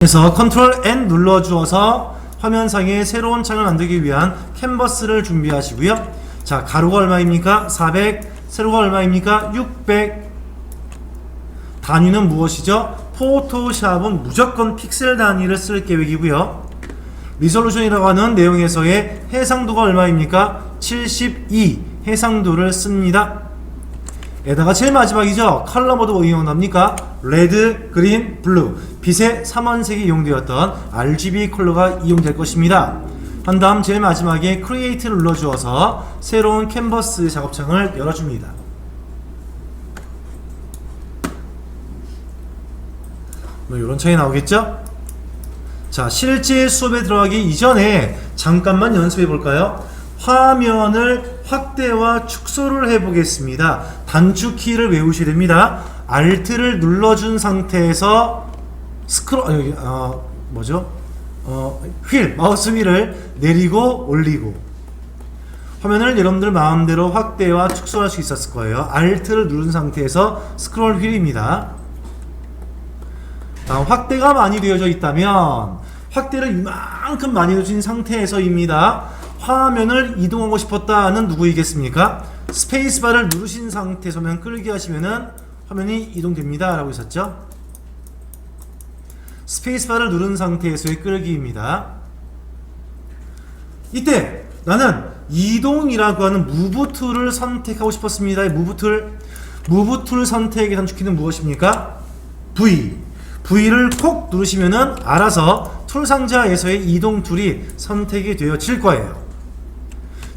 그래서 컨트롤 N 눌러주어서 화면상에 새로운 창을 만들기 위한 캔버스를 준비하시고요. 자, 가로가 얼마입니까? 400, 세로가 얼마입니까? 600. 단위는 무엇이죠? 포토샵은 무조건 픽셀 단위를 쓸 계획이고요. 리졸루션이라고 하는 내용에서의 해상도가 얼마입니까? 72 해상도를 씁니다. 에다가 제일 마지막이죠. 컬러 모드 뭐 이용합니까? 레드, 그린, 블루 빛의 3원색이 이용되었던 RGB 컬러가 이용될 것입니다. 한 다음 제일 마지막에 크리에이트를 눌러주어서 새로운 캔버스 작업창을 열어줍니다. 뭐 이런 창이 나오겠죠? 자, 실제 수업에 들어가기 이전에 잠깐만 연습해 볼까요? 화면을 확대와 축소를 해 보겠습니다. 단축키를 외우셔야 됩니다. Alt를 눌러준 상태에서 마우스 휠을 내리고 올리고 화면을 여러분들 마음대로 확대와 축소할 수 있었을 거예요. Alt를 누른 상태에서 스크롤 휠입니다. 확대가 많이 되어져 있다면 확대를 이만큼 많이 해주신 상태에서입니다. 화면을 이동하고 싶었다는 누구이겠습니까? 스페이스바를 누르신 상태에서만 끌기 하시면은 화면이 이동됩니다 라고 있었죠. 스페이스바를 누른 상태에서의 끌기입니다. 이때 나는 이동이라고 하는 무브 툴을 선택하고 싶었습니다. 무브 툴 선택의 단축키는 무엇입니까? V를 콕 누르시면은 알아서 툴 상자에서의 이동 툴이 선택이 되어질 거예요.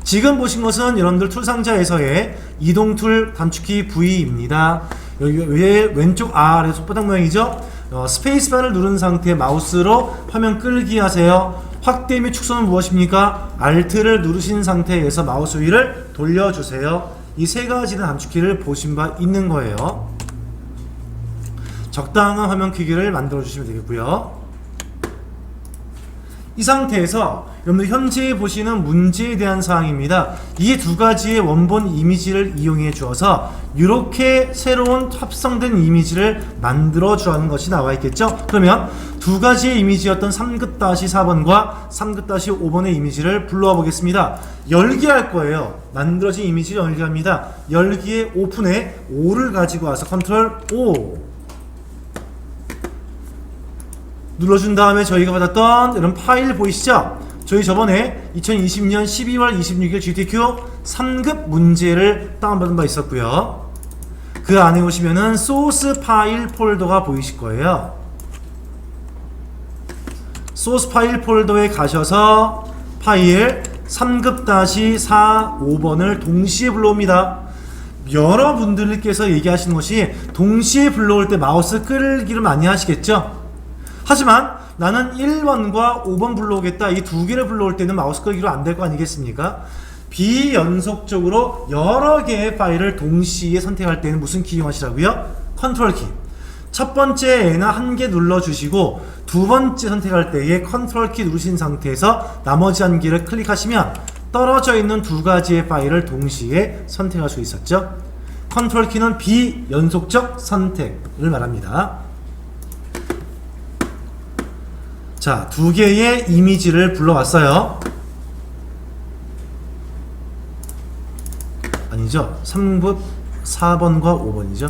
지금 보신 것은 여러분들 툴 상자에서의 이동 툴 단축키 V입니다. 여기 왼쪽 아래 손바닥 모양이죠? 스페이스바를 누른 상태 마우스로 화면 끌기 하세요. 확대 및 축소는 무엇입니까? Alt를 누르신 상태에서 마우스 휠을 돌려주세요. 이 세 가지의 단축키를 보신 바 있는 거예요. 적당한 화면 크기를 만들어 주시면 되겠고요. 이 상태에서 여러분들 현재 보시는 문제에 대한 사항입니다. 이 두 가지의 원본 이미지를 이용해 주어서 이렇게 새로운 합성된 이미지를 만들어 주라는 것이 나와 있겠죠. 그러면 두 가지의 이미지였던 3-4번과 3-5번의 이미지를 불러와 보겠습니다. 열기할 거예요. 만들어진 이미지를 열기합니다. 열기의 오픈에 5를 가지고 와서 컨트롤 O 눌러준 다음에 저희가 받았던 이런 파일 보이시죠? 저희 저번에 2020년 12월 26일 GTQ 3급 문제를 다운받은 바 있었고요. 그 안에 오시면은 소스 파일 폴더가 보이실 거예요. 소스 파일 폴더에 가셔서 파일 3급-4, 5번을 동시에 불러옵니다. 여러분들께서 얘기하시는 것이 동시에 불러올 때 마우스 끌기를 많이 하시겠죠? 하지만 나는 1번과 5번 불러오겠다. 이 두 개를 불러올 때는 마우스 끌기로 안 될 거 아니겠습니까? 비연속적으로 여러 개의 파일을 동시에 선택할 때는 무슨 키 이용하시라고요? 컨트롤 키. 첫 번째에는 한 개 눌러주시고 두 번째 선택할 때에 컨트롤 키 누르신 상태에서 나머지 한 개를 클릭하시면 떨어져 있는 두 가지의 파일을 동시에 선택할 수 있었죠. 컨트롤 키는 비연속적 선택을 말합니다. 자, 두 개의 이미지를 불러왔어요. 아니죠. 3급 4번과 5번이죠.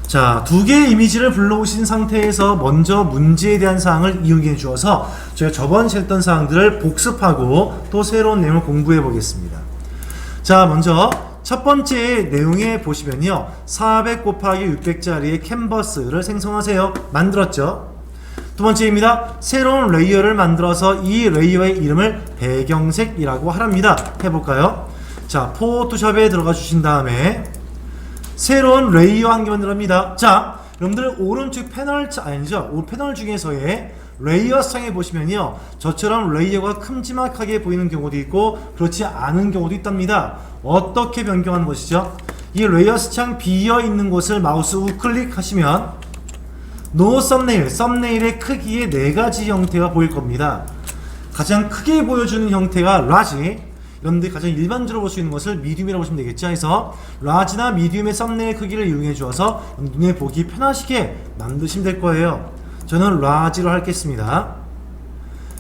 자, 두 개의 이미지를 불러오신 상태에서 먼저 문제에 대한 사항을 이용해 주어서 저희가 저번 했던 사항들을 복습하고 또 새로운 내용을 공부해 보겠습니다. 자, 먼저 첫 번째 내용에 보시면요. 400 곱하기 600짜리의 캔버스를 생성하세요. 만들었죠. 두 번째입니다. 새로운 레이어를 만들어서 이 레이어의 이름을 배경색이라고 하랍니다. 해볼까요? 자, 포토샵에 들어가 주신 다음에 새로운 레이어 한 개 만들합니다. 자, 여러분들 오른쪽 패널 패널 중에서의 레이어 창에 보시면요, 저처럼 레이어가 큼지막하게 보이는 경우도 있고 그렇지 않은 경우도 있답니다. 어떻게 변경하는 것이죠? 이 레이어 창 비어 있는 곳을 마우스 우클릭 하시면 노 썸네일, 썸네일의 크기의 네 가지 형태가 보일 겁니다. 가장 크게 보여주는 형태가 라지, 여러분들이 가장 일반적으로 볼 수 있는 것을 미디움이라고 보시면 되겠죠. 해서 라지나 미디움의 썸네일 크기를 이용해 주어서 눈에 보기 편하시게 만드시면 될 거예요. 저는 라지로 하겠습니다.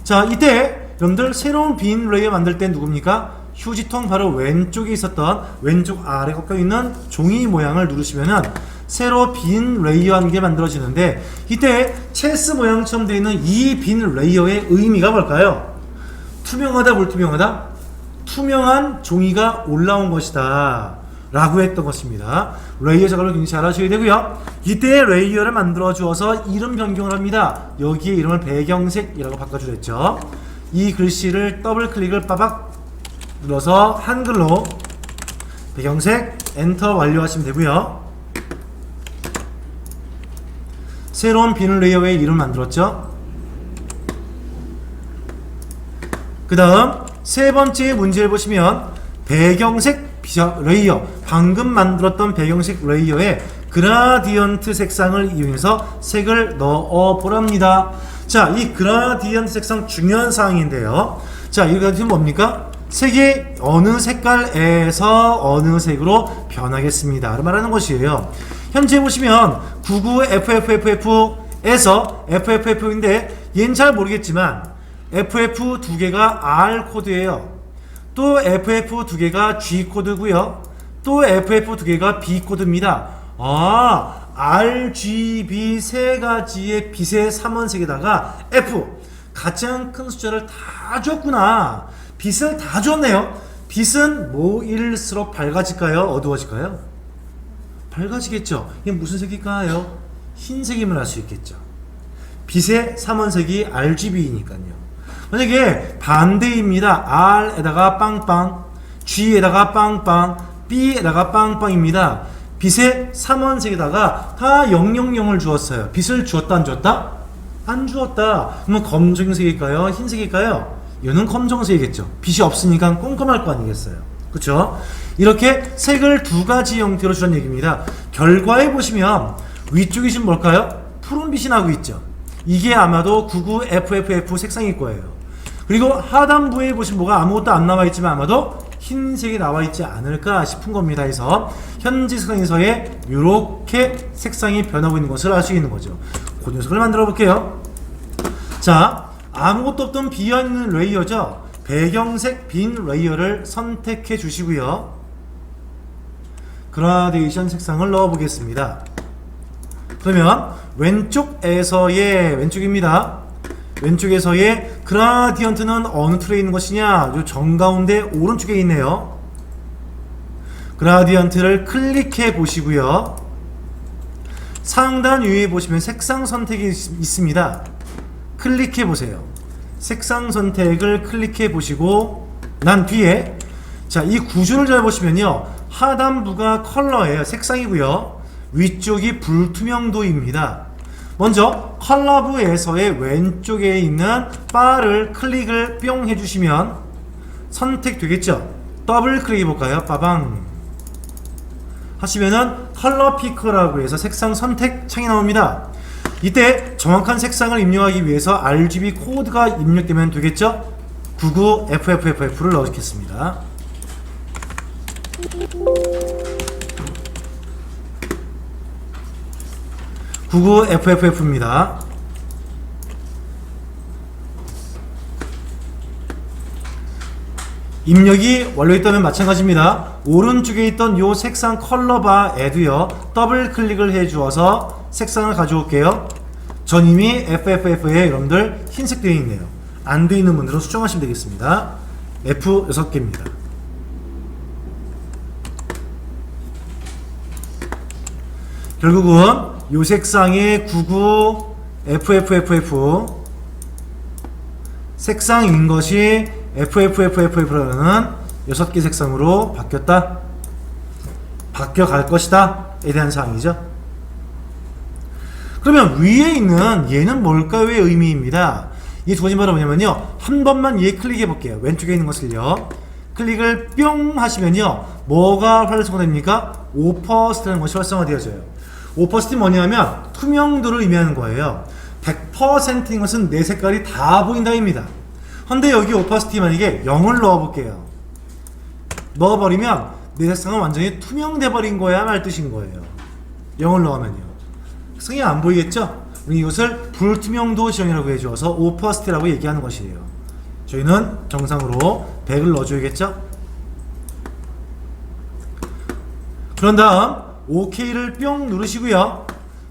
자, 이때 여러분들 새로운 빈 레이어 만들 때 누굽니까? 휴지통 바로 왼쪽에 있었던 왼쪽 아래 꺾여 있는 종이 모양을 누르시면은 새로 빈 레이어 한 개 만들어지는데, 이때 체스 모양처럼 되어 있는 이 빈 레이어의 의미가 뭘까요? 투명하다, 불투명하다? 투명한 종이가 올라온 것이다 라고 했던 것입니다. 레이어 작업을 굉장히 잘 하셔야 되고요. 이때 레이어를 만들어 주어서 이름 변경을 합니다. 여기에 이름을 배경색이라고 바꿔주랬죠. 이 글씨를 더블 클릭을 빠박 눌러서 한글로 배경색 엔터 완료하시면 되고요. 새로운 빈 레이어의 이름 만들었죠. 그 다음 세 번째 문제를 보시면 배경색 레이어, 방금 만들었던 배경색 레이어에 그라디언트 색상을 이용해서 색을 넣어 보랍니다. 자, 이 그라디언트 색상 중요한 사항인데요. 자, 이 그라디언트는 뭡니까? 색이 어느 색깔에서 어느 색으로 변하겠습니다 를 말하는 것이에요. 현재 보시면 99FFF에서 FFF인데 얘는 잘 모르겠지만 FF 두 개가 R 코드예요. 또 FF 두 개가 G 코드고요. 또 FF 두 개가 B 코드입니다. 아, RGB 세 가지의 빛의 삼원색에다가 F 가장 큰 숫자를 다 줬구나. 빛을 다 줬네요. 빛은 뭐일수록 밝아질까요? 어두워질까요? 밝아지겠죠. 이게 무슨 색일까요? 흰색임을 알 수 있겠죠. 빛의 삼원색이 RGB이니까요. 만약에 반대입니다. R에다가 빵빵, G에다가 빵빵, B에다가 빵빵입니다. 빛의 삼원색에다가 다 000을 주었어요. 빛을 주었다 안 주었다? 안 주었다. 그러면 검정색일까요? 흰색일까요? 얘는 검정색이겠죠. 빛이 없으니까 꼼꼼할 거 아니겠어요. 그렇죠? 이렇게 색을 두 가지 형태로 주는 얘기입니다. 결과에 보시면 위쪽이 지금 뭘까요? 푸른빛이 나고 있죠. 이게 아마도 99FFF 색상일 거예요. 그리고 하단부에 보시면 뭐가 아무것도 안 나와 있지만 아마도 흰색이 나와 있지 않을까 싶은 겁니다. 해서 현재 색상에서의 이렇게 색상이 변하고 있는 것을 알 수 있는 거죠. 그 녀석을 만들어 볼게요. 자, 아무것도 없던 비어있는 레이어죠. 배경색 빈 레이어를 선택해 주시고요. 그라데이션 색상을 넣어 보겠습니다. 그러면 왼쪽입니다. 왼쪽에서의 그라디언트는 어느 틀에 있는 것이냐? 요 정가운데 오른쪽에 있네요. 그라디언트를 클릭해 보시고요. 상단 위에 보시면 색상 선택이 있습니다. 클릭해 보세요. 색상 선택을 클릭해 보시고 난 뒤에, 자, 이 구조를 잘 보시면요, 하단부가 컬러예요. 색상이고요. 위쪽이 불투명도입니다. 먼저 컬러부에서의 왼쪽에 있는 바를 클릭을 뿅 해주시면 선택되겠죠. 더블 클릭해 볼까요? 빠방 하시면은 컬러 피커라고 해서 색상 선택 창이 나옵니다. 이때 정확한 색상을 입력하기 위해서 RGB 코드가 입력되면 되겠죠. 99FFF를 넣겠습니다. FFF입니다. 입력이 완료했다면 마찬가지입니다. 오른쪽에 있던 요 색상 컬러바에도요, 더블 클릭을 해 주어서 색상을 가져올게요. 전 이미 FFF에 여러분들 흰색 되어 있네요. 안 되어 있는 분들은 수정하시면 되겠습니다. F 6개입니다. 결국은 요 색상의 99FFFF 색상인 것이 FFFF라는 6개 색상으로 바뀌어갈 것이다 에 대한 사항이죠. 그러면 위에 있는 얘는 뭘까요의 의미입니다. 이 두 가지 말은 뭐냐면요, 한 번만 얘 클릭해 볼게요. 왼쪽에 있는 것을요, 클릭을 뿅 하시면요, 뭐가 활성화됩니까? 5%라는 것이 활성화되어져요. 5%는 뭐냐면 투명도를 의미하는 거예요. 100%인 것은 내 색깔이 다 보인다입니다. 근데 여기 오파시티 만약에 0을 넣어볼게요. 넣어버리면 내 색상은 완전히 투명돼 버린 거야 말 뜻인 거예요. 0을 넣으면요, 색상이 안 보이겠죠? 우리 이것을 불투명도 지형이라고 해주어서 오퍼스티라고 얘기하는 것이에요. 저희는 정상으로 100을 넣어줘야겠죠? 그런 다음 OK를 뿅 누르시고요.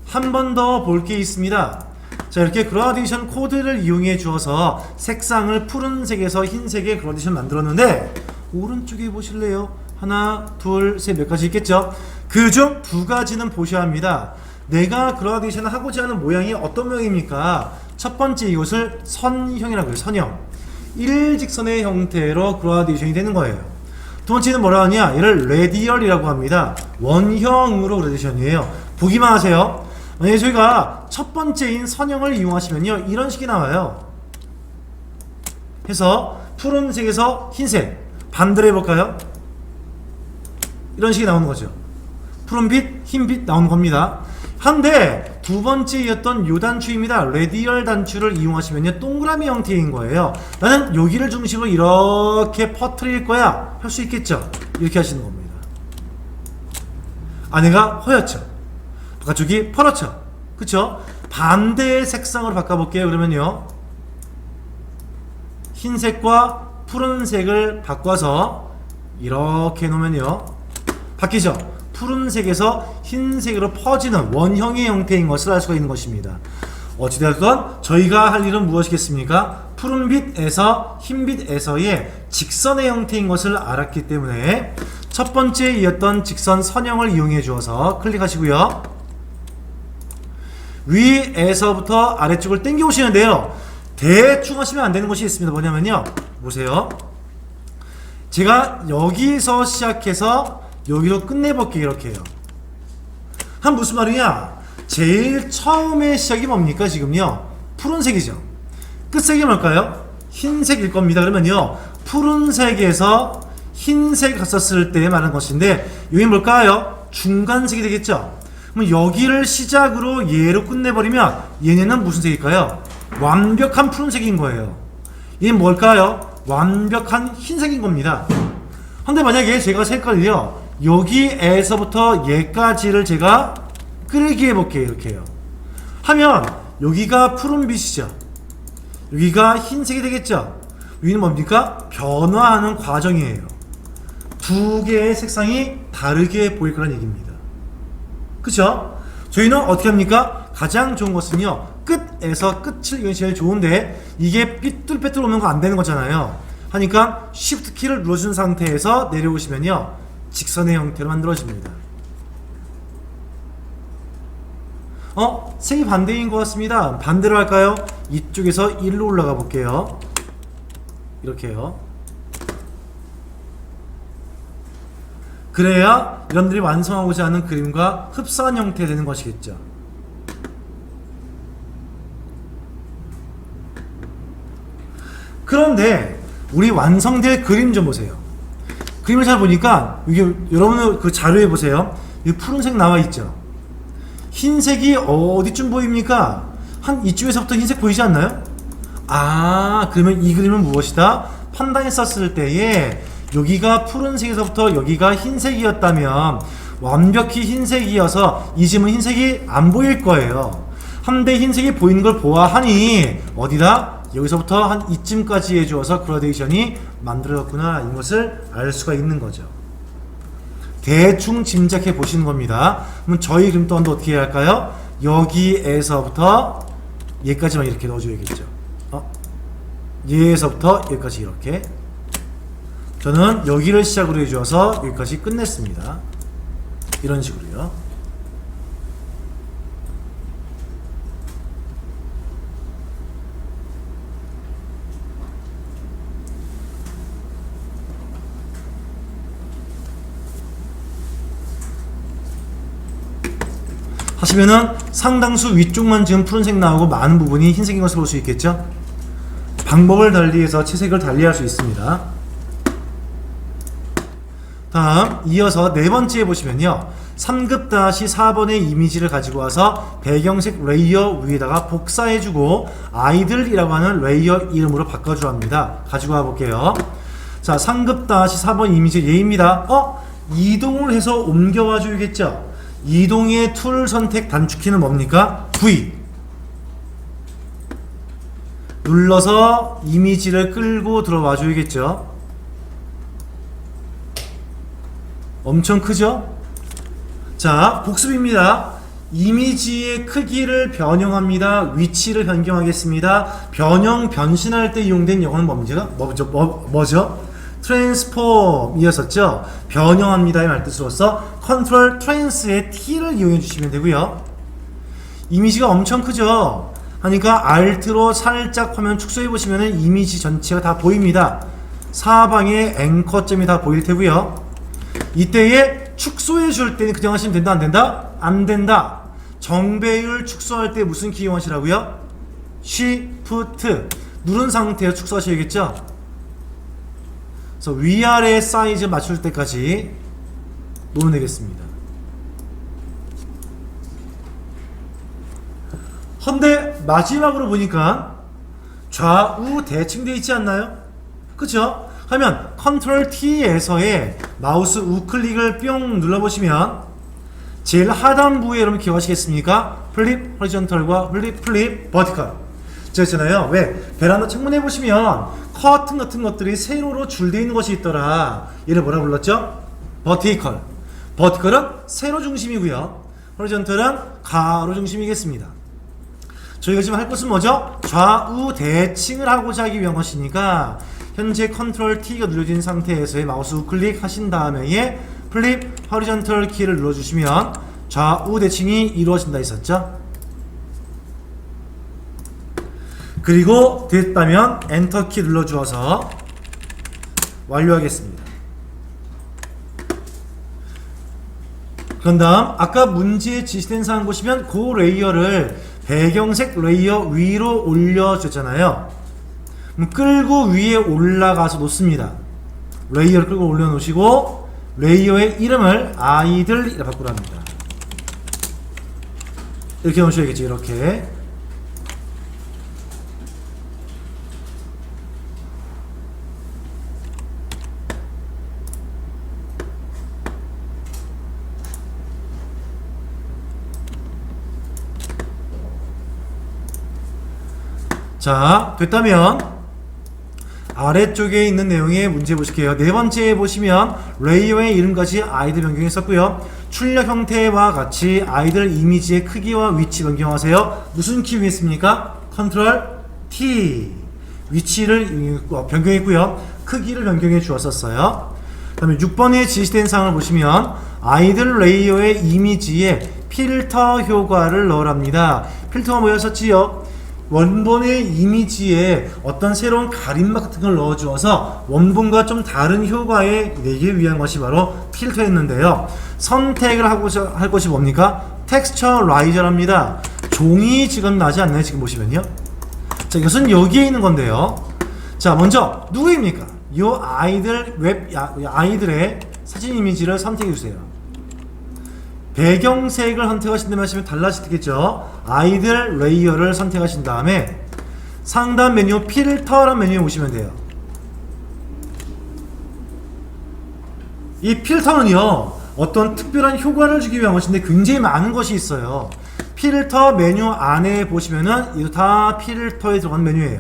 한 번 더 볼 게 있습니다. 자, 이렇게 그라데이션 코드를 이용해 주어서 색상을 푸른색에서 흰색의 그라데이션 만들었는데, 오른쪽에 보실래요? 하나, 둘, 셋, 몇 가지 있겠죠? 그중 두 가지는 보셔야 합니다. 내가 그라데이션을 하고자 하는 모양이 어떤 모양입니까? 첫 번째, 이것을 선형이라고 해요. 선형. 일직선의 형태로 그라데이션이 되는 거예요. 두 번째는 뭐라 하냐? 얘를 레디얼이라고 합니다. 원형으로 그라데이션이에요. 보기만 하세요. 만약에 저희가 첫 번째인 선형을 이용하시면요, 이런 식이 나와요. 해서 푸른색에서 흰색, 반대로 해볼까요? 이런 식이 나오는 거죠. 푸른빛, 흰빛 나오는 겁니다. 한데 두 번째였던 요 단추입니다. 레디얼 단추를 이용하시면요, 동그라미 형태인 거예요. 나는 여기를 중심으로 이렇게 퍼뜨릴 거야 할 수 있겠죠? 이렇게 하시는 겁니다. 안에가 허옇죠? 바깥쪽이 퍼렇죠? 그쵸? 반대의 색상으로 바꿔볼게요. 그러면요, 흰색과 푸른색을 바꿔서 이렇게 놓으면요, 바뀌죠? 푸른색에서 흰색으로 퍼지는 원형의 형태인 것을 알 수가 있는 것입니다. 어찌되었건 저희가 할 일은 무엇이겠습니까? 푸른빛에서 흰빛에서의 직선의 형태인 것을 알았기 때문에 첫 번째 이었던 직선 선형을 이용해 주어서 클릭하시고요, 위에서부터 아래쪽을 당겨 오시는데요, 대충 하시면 안 되는 것이 있습니다. 뭐냐면요, 보세요. 제가 여기서 시작해서 여기로 끝내볼게요. 이렇게 해요. 한 무슨 말이냐? 제일 처음에 시작이 뭡니까? 지금요, 푸른색이죠. 끝색이 뭘까요? 흰색일 겁니다. 그러면요, 푸른색에서 흰색 갔었을 때 말하는 것인데, 여기 뭘까요? 중간색이 되겠죠. 그럼 여기를 시작으로 얘로 끝내버리면 얘네는 무슨 색일까요? 완벽한 푸른색인 거예요. 얘는 뭘까요? 완벽한 흰색인 겁니다. 근데 만약에 제가 색깔을요, 여기에서부터 얘까지를 제가 끌기 해볼게요. 이렇게 해요. 하면 여기가 푸른빛이죠. 여기가 흰색이 되겠죠. 여기는 뭡니까? 변화하는 과정이에요. 두 개의 색상이 다르게 보일 거란 얘기입니다. 그쵸? 저희는 어떻게 합니까? 가장 좋은 것은요, 끝에서 끝을 이건 제일 좋은데, 이게 삐뚤빼뚤 오는 거 안 되는 거잖아요. 하니까 Shift 키를 눌러준 상태에서 내려오시면요, 직선의 형태로 만들어집니다. 색이 반대인 것 같습니다. 반대로 할까요? 이쪽에서 일로 올라가 볼게요. 이렇게요. 그래야 여러분들이 완성하고자 하는 그림과 흡사한 형태 되는 것이겠죠. 그런데 우리 완성될 그림 좀 보세요. 그림을 잘 보니까 이게 여러분들 그 자료에 보세요. 이 푸른색 나와 있죠. 흰색이 어디쯤 보입니까? 한 이쪽에서부터 흰색 보이지 않나요? 아, 그러면 이 그림은 무엇이다? 판단했었을 때에 여기가 푸른색에서부터 여기가 흰색이었다면 완벽히 흰색이어서 이 집은 흰색이 안 보일 거예요. 한데 흰색이 보이는 걸 보아하니 어디다? 여기서부터 한 이쯤까지 해주어서 그라데이션이 만들어졌구나, 이것을 알 수가 있는 거죠. 대충 짐작해 보시는 겁니다. 그럼 저희 그림 또한 어떻게 해야 할까요? 여기에서부터 얘까지만 이렇게 넣어줘야겠죠. 얘에서부터 여기까지 이렇게. 저는 여기를 시작으로 해주어서 여기까지 끝냈습니다. 이런 식으로요. 하시면은 상당수 위쪽만 지금 푸른색 나오고 많은 부분이 흰색인 것을 볼 수 있겠죠? 방법을 달리해서 채색을 달리할 수 있습니다. 다음 이어서 네 번째에 보시면요, 3급-4번의 이미지를 가지고 와서 배경색 레이어 위에다가 복사해주고 아이들이라고 하는 레이어 이름으로 바꿔주려 합니다. 가지고 와볼게요. 자, 3급-4번 이미지 얘입니다. 이동을 해서 옮겨와 줘야겠죠? 이동의 툴 선택 단축키는 뭡니까? V. 눌러서 이미지를 끌고 들어와 줘야겠죠. 엄청 크죠? 자, 복습입니다. 이미지의 크기를 변형합니다. 위치를 변경하겠습니다. 변신할 때 이용된 영어는 뭐죠? 트랜스폼이었었죠. 변형합니다의 말뜻으로서 컨트롤 트랜스의 T를 이용해 주시면 되고요. 이미지가 엄청 크죠. 하니까 Alt로 살짝 화면 축소해 보시면 이미지 전체가 다 보입니다. 사방에 앵커점이 다 보일 테고요. 이때에 축소해 줄 때는 그냥 하시면 된다, 안 된다? 안 된다. 정배율 축소할 때 무슨 키 이용하시라고요? Shift 누른 상태에서 축소하셔야겠죠? 그래서 위아래 사이즈 맞출 때까지 눌러내겠습니다. 헌데 마지막으로 보니까 좌우 대칭 되어 있지 않나요? 그쵸? 하면 컨트롤 T에서의 마우스 우클릭을 뿅 눌러보시면 제일 하단부에 여러분 기억하시겠습니까? 플립 호리존털과 플립 버티컬. 제가 있잖아요. 왜? 베란다 창문에 보시면 커튼 같은 것들이 세로로 줄되어 있는 것이 있더라. 얘를 뭐라 불렀죠? 버티컬. 버티컬은 세로 중심이고요. 호리존털은 가로 중심이겠습니다. 저희가 지금 할 것은 뭐죠? 좌우 대칭을 하고자 하기 위한 것이니까 현재 컨트롤 T가 눌러진 상태에서의 마우스 우클릭 하신 다음에 플립 호리존털 키를 눌러주시면 좌우 대칭이 이루어진다 했었죠. 그리고 됐다면 엔터 키 눌러주어서 완료하겠습니다. 그런 다음 아까 문제에 지시된 사항 보시면 그 레이어를 배경색 레이어 위로 올려줬잖아요. 끌고 위에 올라가서 놓습니다. 레이어를 끌고 올려놓으시고 레이어의 이름을 아이들이라 바꾸랍니다. 이렇게 놓으셔야겠죠. 이렇게. 자, 됐다면 아래쪽에 있는 내용의 문제 보실게요. 네 번째에 보시면 레이어의 이름까지 아이들 변경했었고요. 출력 형태와 같이 아이들 이미지의 크기와 위치 변경하세요. 무슨 키 이용했습니까? 컨트롤 T. 위치를 변경했고요. 크기를 변경해 주었었어요. 그 다음에 6번에 지시된 사항을 보시면 아이들 레이어의 이미지에 필터 효과를 넣으랍니다. 필터가 뭐였었지요? 원본의 이미지에 어떤 새로운 가림막 같은 걸 넣어주어서 원본과 좀 다른 효과에 내기 위한 것이 바로 필터였는데요. 선택을 하고자 할 것이 뭡니까? 텍스처라이저랍니다. 종이 지금 나지 않나요? 지금 보시면요. 자, 이것은 여기에 있는 건데요. 자, 먼저 누구입니까? 이 아이들의 사진 이미지를 선택해 주세요. 배경색을 선택하신다면 하시면 달라지겠죠. 아이들 레이어를 선택하신 다음에 상단 메뉴 필터란 메뉴에 오시면 돼요. 이 필터는요 어떤 특별한 효과를 주기 위한 것인데 굉장히 많은 것이 있어요. 필터 메뉴 안에 보시면은 이거 다 필터에 들어간 메뉴예요.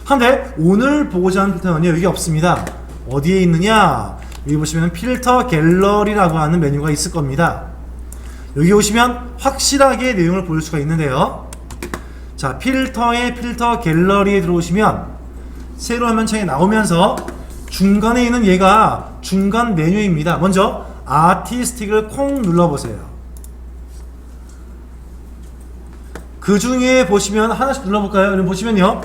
한데 오늘 보고자 하는 필터는요 여기 없습니다. 어디에 있느냐? 여기 보시면 필터 갤러리라고 하는 메뉴가 있을 겁니다. 여기 오시면 확실하게 내용을 볼 수가 있는데요. 자, 필터의 필터 갤러리에 들어오시면 새로 화면창에 나오면서 중간에 있는 얘가 중간 메뉴입니다. 먼저 아티스틱을 콩 눌러보세요. 그 중에 보시면 하나씩 눌러볼까요? 여러분 보시면요.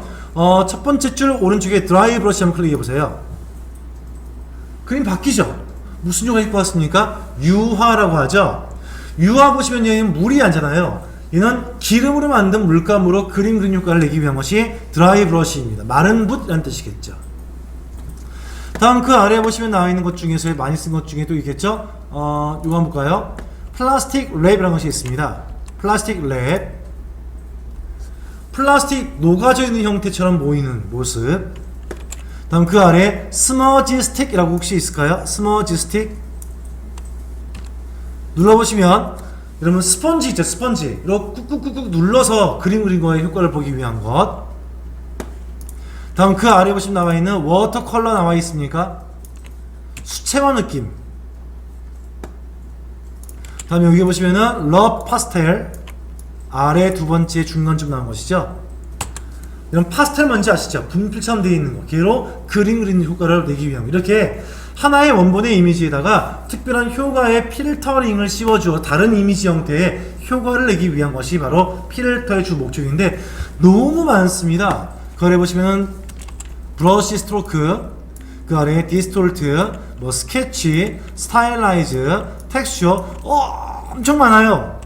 첫 번째 줄 오른쪽에 드라이 브러쉬 한번 클릭해보세요. 그림 바뀌죠? 무슨 효과가 있고 왔습니까? 유화라고 하죠. 유화 보시면 얘는 물이 아니잖아요. 얘는 기름으로 만든 물감으로 그림 그린 효과를 내기 위한 것이 드라이 브러쉬입니다. 마른 붓이라는 뜻이겠죠. 다음 그 아래에 보시면 나와 있는 것 중에서 많이 쓴 것 중에 또 있겠죠? 이거 한번 볼까요? 플라스틱 랩이라는 것이 있습니다. 플라스틱 랩. 플라스틱 녹아져 있는 형태처럼 보이는 모습. 다음 그 아래 스머지 스틱이라고 혹시 있을까요? 스머지 스틱 눌러보시면 여러분 스펀지 있죠, 스펀지. 이렇게 꾹꾹꾹꾹 눌러서 그림 그린 거의 효과를 보기 위한 것. 다음 그 아래 보시면 나와 있는 워터컬러 나와 있습니까? 수채화 느낌. 다음 여기 보시면은 러브 파스텔 아래 두 번째 중간쯤 나온 것이죠. 이런 파스텔 뭔지 아시죠? 분필처럼 되어 있는 거. 걔로 그림 그리는 효과를 내기 위한 거. 이렇게 하나의 원본의 이미지에다가 특별한 효과의 필터링을 씌워주어 다른 이미지 형태의 효과를 내기 위한 것이 바로 필터의 주 목적인데 너무 많습니다. 그 아래 보시면은 브러쉬 스트로크, 그 아래에 디스톨트, 뭐 스케치, 스타일라이즈, 텍스처 엄청 많아요.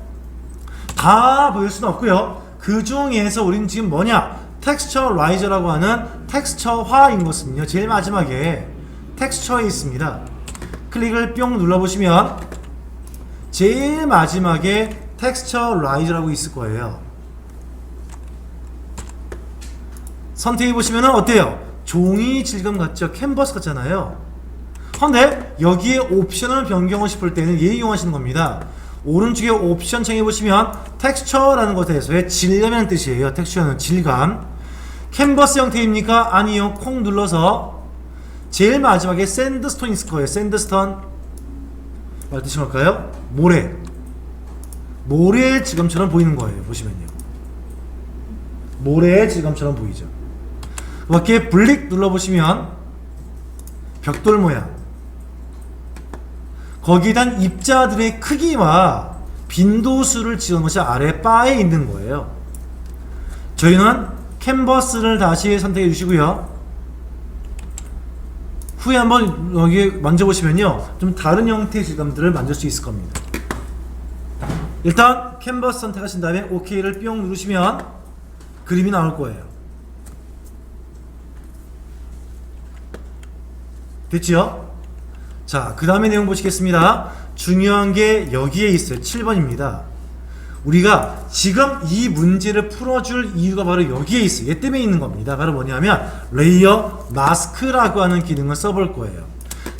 다 보일 수는 없고요. 그 중에서 우린 지금 뭐냐? 텍스처라이저라고 하는 텍스처화인 것은요. 제일 마지막에 텍스처에 있습니다. 클릭을 뿅 눌러보시면 제일 마지막에 텍스처라이저라고 있을 거예요. 선택해보시면 어때요? 종이 질감 같죠? 캔버스 같잖아요. 그런데 여기에 옵션을 변경하고 싶을 때는 얘 이용하시는 겁니다. 오른쪽에 옵션 창에 보시면 텍스처라는 것에서의 질감이라는 뜻이에요. 텍스처는 질감. 캔버스 형태입니까? 아니요. 콩 눌러서 제일 마지막에 샌드스톤 있을 거예요. 샌드스톤. 말 뜻이 뭘까요? 모래. 모래의 질감처럼 보이는 거예요. 보시면요. 모래의 질감처럼 보이죠. 이렇게 블릭 눌러보시면 벽돌 모양. 거기에 대한 입자들의 크기와 빈도수를 지은 것이 아래 바에 있는 거예요. 저희는 캔버스를 다시 선택해 주시고요. 후에 한번 여기 만져보시면요. 좀 다른 형태의 질감들을 만질 수 있을 겁니다. 일단 캔버스 선택하신 다음에 OK를 뿅 누르시면 그림이 나올 거예요. 됐지요? 자, 그 다음에 내용 보시겠습니다. 중요한 게 여기에 있어요. 7번입니다. 우리가 지금 이 문제를 풀어줄 이유가 바로 여기에 있어요. 얘 때문에 있는 겁니다. 바로 뭐냐면 레이어 마스크라고 하는 기능을 써볼 거예요.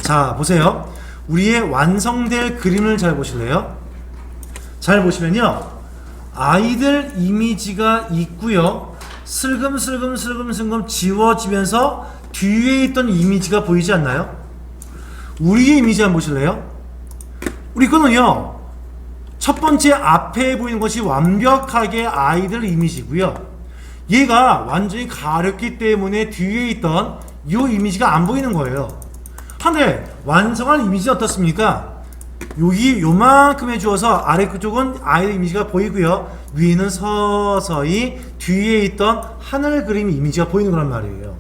자, 보세요. 우리의 완성될 그림을 잘 보실래요? 잘 보시면요. 아이들 이미지가 있고요. 슬금슬금 지워지면서 뒤에 있던 이미지가 보이지 않나요? 우리의 이미지 한번 보실래요? 우리 거는요, 첫 번째 앞에 보이는 것이 완벽하게 아이들 이미지고요. 얘가 완전히 가렸기 때문에 뒤에 있던 이 이미지가 안 보이는 거예요. 근데 완성한 이미지는 어떻습니까? 여기 요만큼 해주어서 아래 그쪽은 아이들 이미지가 보이고요. 위에는 서서히 뒤에 있던 하늘 그림 이미지가 보이는 거란 말이에요.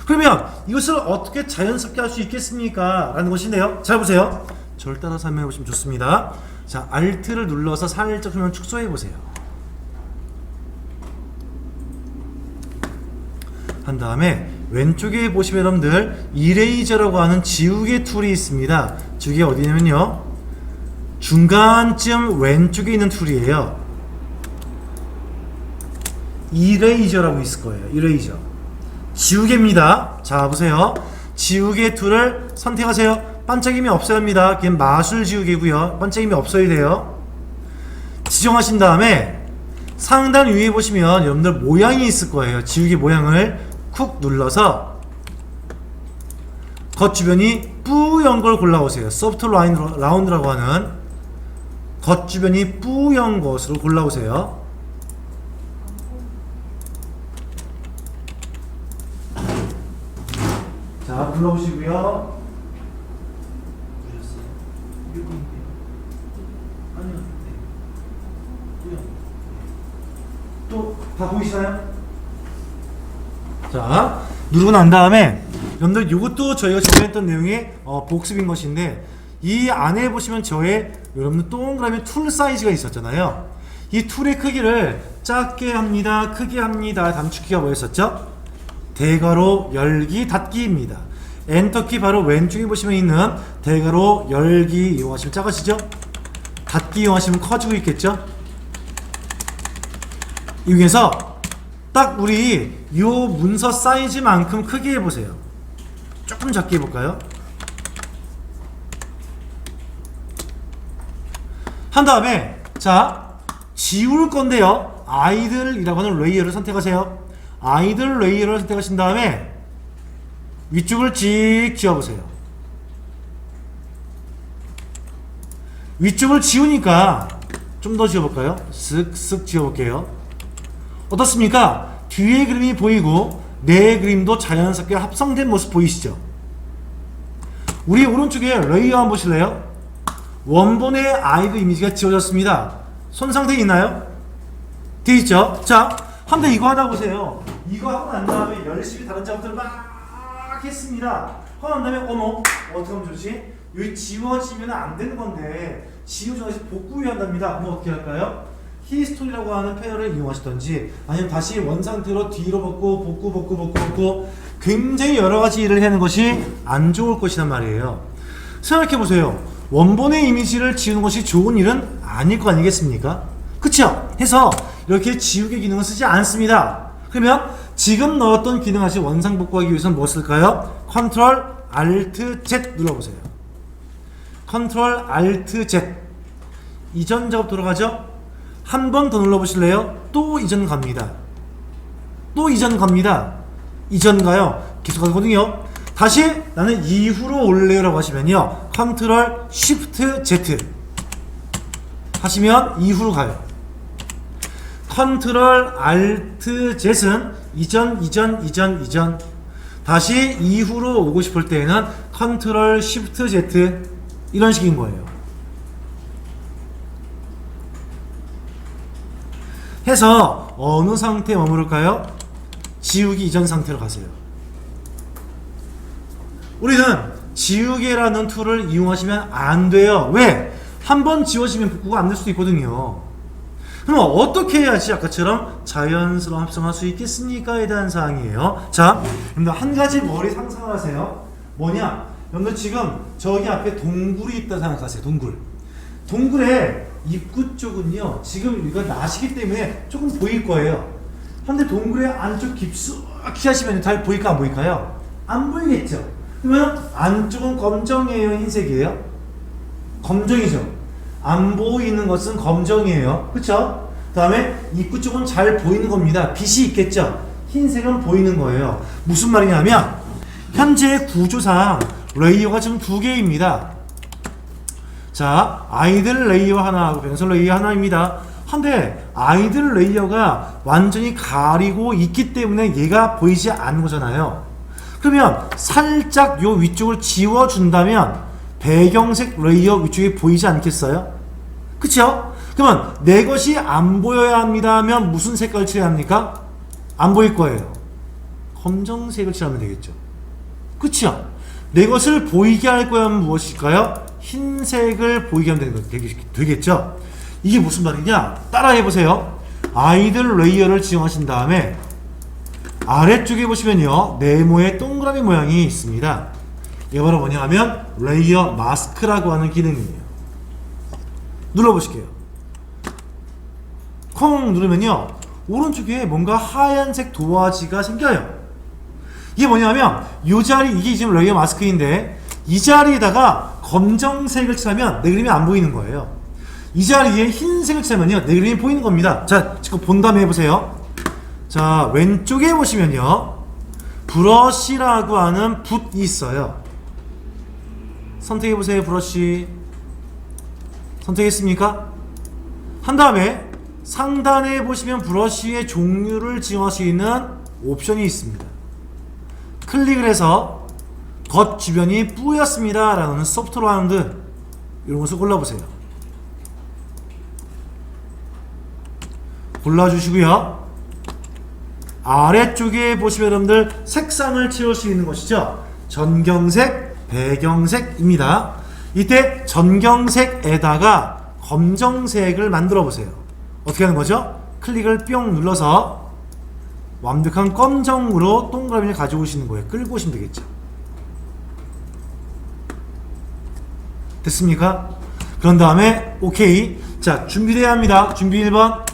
그러면 이것을 어떻게 자연스럽게 할 수 있겠습니까? 라는 것인데요. 잘 보세요. 저를 따라 설명해 보시면 좋습니다. 자, Alt를 눌러서 살짝 그러면 축소해 보세요. 한 다음에 왼쪽에 보시면 여러분들 이레이저라고 하는 지우개 툴이 있습니다. 저게 어디냐면요. 중간쯤 왼쪽에 있는 툴이에요. 이레이저라고 있을 거예요. 이레이저. 지우개입니다. 자, 보세요. 지우개 툴을 선택하세요. 반짝임이 없어야 합니다. 그냥 마술 지우개고요. 반짝임이 없어야 돼요. 지정하신 다음에 상단 위에 보시면 여러분들 모양이 있을 거예요. 지우개 모양을 쿡 눌러서 겉주변이 뿌연 걸 골라오세요. 소프트 라운드라고 하는 겉주변이 뿌연 것으로 골라오세요. 자, 불러보시고요. 또 다 보이시나요? 자, 누르고 난 다음에 여러분들 이것도 저희가 정리했던 내용의 복습인 것인데 이 안에 보시면 저의 여러분들 동그라미 툴 사이즈가 있었잖아요. 이 툴의 크기를 작게 합니다, 크게 합니다. 단축키가 뭐였었죠? 대괄호 열기 닫기입니다. 엔터키 바로 왼쪽에 보시면 있는 대괄호 열기 이용하시면 작아지죠? 닫기 이용하시면 커지고 있겠죠? 여기에서 딱 우리 요 문서 사이즈만큼 크게 해보세요. 조금 작게 해볼까요? 한 다음에 자, 지울 건데요. 아이들이라고 하는 레이어를 선택하세요. 아이들 레이어를 선택하신 다음에 위쪽을 찍 지워보세요. 위쪽을 지우니까 좀 더 지워볼까요? 쓱쓱 지워볼게요. 어떻습니까? 뒤에 그림이 보이고 내 그림도 자연스럽게 합성된 모습 보이시죠? 우리 오른쪽에 레이어 한번 보실래요? 원본의 아이들 이미지가 지워졌습니다. 손 상태 있나요? 되어 있죠? 자, 한번 이거 하다 보세요. 이거 하고 난 다음에 열심히 다른 작업들을 막 했습니다. 하고 난 다음에 어머 어떻게 하면 좋지? 여기 지워지면 안 되는 건데 지워져서 복구해야 한답니다. 그럼 어떻게 할까요? 히스토리라고 하는 패널을 이용하시던지 아니면 다시 원상태로 뒤로 복구 굉장히 여러가지 일을 하는 것이 안 좋을 것이란 말이에요. 생각해보세요. 원본의 이미지를 지우는 것이 좋은 일은 아닐 거 아니겠습니까? 그쵸? 해서 이렇게 지우개 기능을 쓰지 않습니다. 그러면 지금 넣었던 기능 다시 원상 복구하기 위해서는 뭐 쓸까요? Ctrl Alt Z 눌러보세요. Ctrl Alt Z. 이전 작업 돌아가죠? 한 번 더 눌러보실래요? 또 이전 갑니다. 또 이전 갑니다. 이전 가요. 계속 가거든요. 다시 나는 이후로 올래요라고 하시면요. Ctrl Shift Z 하시면 이후로 가요. Ctrl Alt Z는 이전 다시 이후로 오고 싶을 때에는 Ctrl Shift Z 이런 식인 거예요. 해서 어느 상태에 머무를까요? 지우기 이전 상태로 가세요. 우리는 지우개라는 툴을 이용하시면 안 돼요. 왜? 한번 지워지면 복구가 안 될 수도 있거든요. 그럼 어떻게 해야지 아까처럼 자연스러운 합성할 수 있겠습니까?에 대한 사항이에요. 자, 여러분들 한 가지 머리 상상을 하세요. 뭐냐? 여러분들 지금 저기 앞에 동굴이 있다 생각하세요. 동굴의 입구 쪽은요, 지금 이거 나시기 때문에 조금 보일 거예요. 근데 동굴의 안쪽 깊숙이 하시면 잘 보일까 안 보일까요? 안 보이겠죠? 그러면 안쪽은 검정이에요, 흰색이에요? 검정이죠. 안 보이는 것은 검정이에요. 그쵸? 그 다음에 입구 쪽은 잘 보이는 겁니다. 빛이 있겠죠? 흰색은 보이는 거예요. 무슨 말이냐면 현재 구조상 레이어가 지금 두 개입니다. 자, 아이들 레이어 하나하고 변선 레이어 하나입니다. 한데 아이들 레이어가 완전히 가리고 있기 때문에 얘가 보이지 않는 거잖아요. 그러면 살짝 요 위쪽을 지워준다면 배경색 레이어 위쪽이 보이지 않겠어요? 그쵸? 그러면 내 것이 안 보여야 합니다 하면 무슨 색깔을 칠해야 합니까? 안 보일 거예요. 검정색을 칠하면 되겠죠. 그쵸? 내 것을 보이게 할 거면 무엇일까요? 흰색을 보이게 하면 되겠죠? 이게 무슨 말이냐? 따라 해보세요. 아이들 레이어를 지정하신 다음에 아래쪽에 보시면요, 네모의 동그라미 모양이 있습니다. 이게 바로 뭐냐 하면 레이어 마스크라고 하는 기능이에요. 눌러보실게요. 콩 누르면요, 오른쪽에 뭔가 하얀색 도화지가 생겨요. 이게 뭐냐면 이 자리, 이게 지금 레이어 마스크인데 이 자리에다가 검정색을 칠하면 내 그림이 안 보이는 거예요. 이 자리에 흰색을 칠하면요, 내 그림이 보이는 겁니다. 자, 지금 본 다음에 해보세요. 자, 왼쪽에 보시면요, 브러쉬라고 하는 붓이 있어요. 선택해보세요. 브러쉬 선택했습니까? 한 다음에 상단에 보시면 브러쉬의 종류를 지정할 수 있는 옵션이 있습니다. 클릭을 해서 겉 주변이 뿌였습니다 라는 소프트 라운드, 이런 것을 골라보세요. 골라주시고요, 아래쪽에 보시면 여러분들 색상을 채울 수 있는 것이죠. 전경색, 배경색입니다. 이때 전경색에다가 검정색을 만들어 보세요. 어떻게 하는 거죠? 클릭을 뿅 눌러서 완벽한 검정으로 동그라미를 가져오시는 거예요. 끌고 오시면 되겠죠. 됐습니까? 그런 다음에 오케이. 자, 준비돼야 합니다. 준비 1번.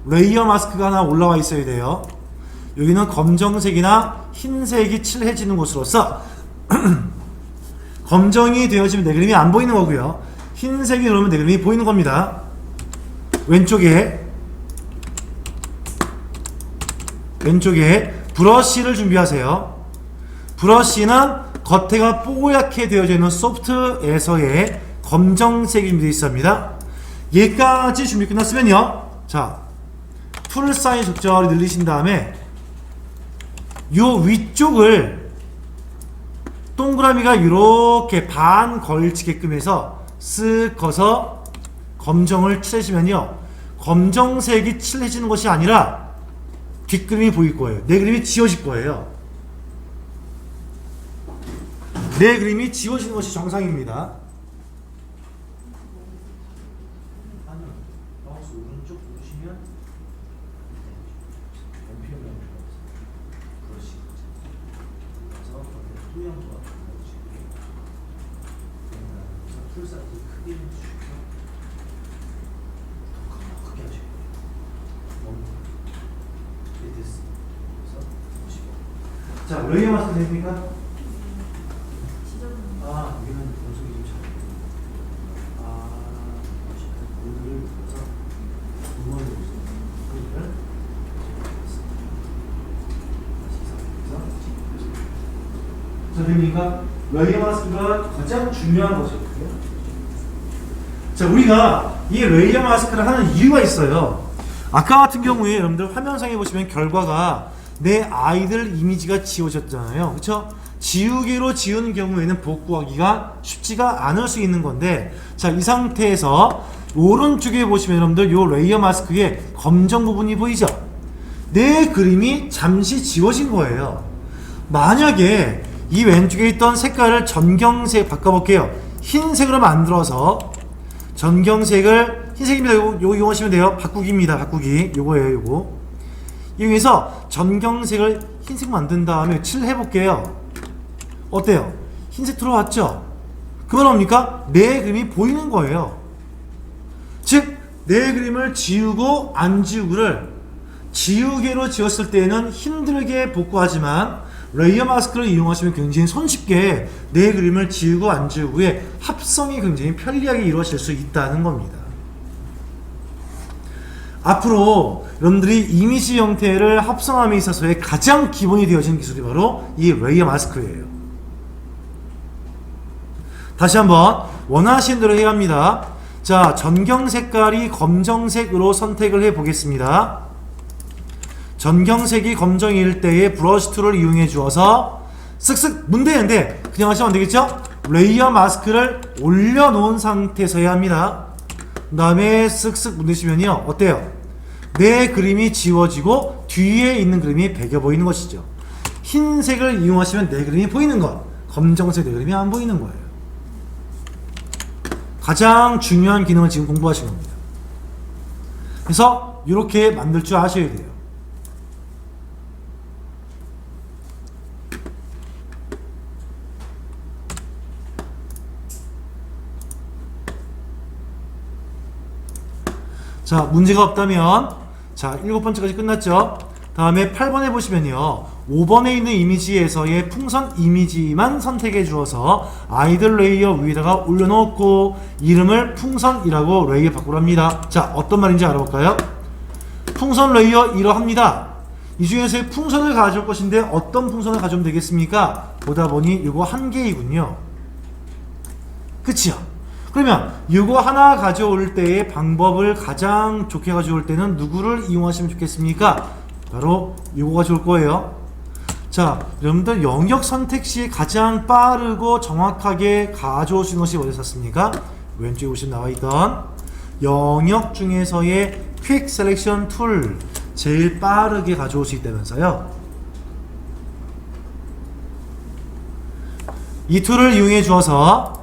레이어 마스크가 하나 올라와 있어야 돼요. 여기는 검정색이나 흰색이 칠해지는 곳으로서 검정이 되어지면 내 그림이 안 보이는 거고요, 흰색이 누르면 내 그림이 보이는 겁니다. 왼쪽에 브러쉬를 준비하세요. 브러쉬는 겉에가 뽀얗게 되어져 있는 소프트에서의 검정색이 준비되어 있습니다. 얘까지 준비 끝났으면요, 자, 툴 사이즈 적절히 늘리신 다음에 요 위쪽을 동그라미가 이렇게 반 걸치게끔 해서 쓱 커서 검정을 칠해주면요, 검정색이 칠해지는 것이 아니라 뒷그림이 보일 거예요. 내 그림이 지워질 거예요. 내 그림이 지워지는 것이 정상입니다. 마우스 오른쪽 누르시면 자, 레이어 마스크 됩니까? 아, 여기는 원석이 좀 잘. 아, 오늘을 눌러서 두 번을 눌러서 자, 됩니까? 레이어 마스크가 가장 중요한 것이거든요. 자, 우리가 이 레이어 마스크를 하는 이유가 있어요. 아까 같은 경우에 여러분들 화면상에 보시면 결과가 내 아이들 이미지가 지워졌잖아요. 그쵸? 지우개로 지우는 경우에는 복구하기가 쉽지가 않을 수 있는 건데, 자, 이 상태에서 오른쪽에 보시면 여러분들 요 레이어 마스크에 검정 부분이 보이죠? 내 그림이 잠시 지워진 거예요. 만약에 이 왼쪽에 있던 색깔을 전경색 바꿔볼게요. 흰색으로 만들어서 전경색을, 흰색입니다. 요거 이용하시면 돼요. 바꾸기입니다. 바꾸기. 요거예요. 요거 이용해서 전경색을 흰색 만든 다음에 칠해볼게요. 어때요? 흰색 들어왔죠? 그건 뭡니까? 내 그림이 보이는 거예요. 즉, 내 그림을 지우고 안 지우고를 지우개로 지웠을 때에는 힘들게 복구하지만 레이어 마스크를 이용하시면 굉장히 손쉽게 내 그림을 지우고 안 지우고의 합성이 굉장히 편리하게 이루어질 수 있다는 겁니다. 앞으로 여러분들이 이미지 형태를 합성함에 있어서의 가장 기본이 되어진 기술이 바로 이 레이어 마스크예요. 다시 한번 원하시는 대로 해야 합니다. 자, 전경 색깔이 검정색으로 선택을 해 보겠습니다. 전경색이 검정일 때에 브러쉬 툴을 이용해 주어서 쓱쓱 문대는데 그냥 하시면 안 되겠죠? 레이어 마스크를 올려놓은 상태에서 해야 합니다. 그 다음에 쓱쓱 문대시면요, 어때요? 내 그림이 지워지고 뒤에 있는 그림이 배겨 보이는 것이죠. 흰색을 이용하시면 내 그림이 보이는 것, 검정색 내 그림이 안 보이는 거예요. 가장 중요한 기능을 지금 공부하신 겁니다. 그래서 이렇게 만들 줄 아셔야 돼요. 자, 문제가 없다면, 자, 7번째까지 끝났죠? 다음에 8번에 보시면요, 5번에 있는 이미지에서의 풍선 이미지만 선택해 주어서 아이들 레이어 위에다가 올려놓고 이름을 풍선이라고 레이어 바꾸랍니다. 자, 어떤 말인지 알아볼까요? 풍선 레이어 이러합니다. 이 중에서의 풍선을 가져올 것인데 어떤 풍선을 가져오면 되겠습니까? 보다 보니 이거 한 개이군요. 그치요? 그러면 이거 하나 가져올 때의 방법을 가장 좋게 가져올 때는 누구를 이용하시면 좋겠습니까? 바로 이거 가져올 거예요. 자, 여러분들 영역 선택 시 가장 빠르고 정확하게 가져올 수 있는 것이 어디였습니까? 왼쪽에 보시면 나와있던 영역 중에서의 퀵 셀렉션 툴, 제일 빠르게 가져올 수 있다면서요. 이 툴을 이용해 주어서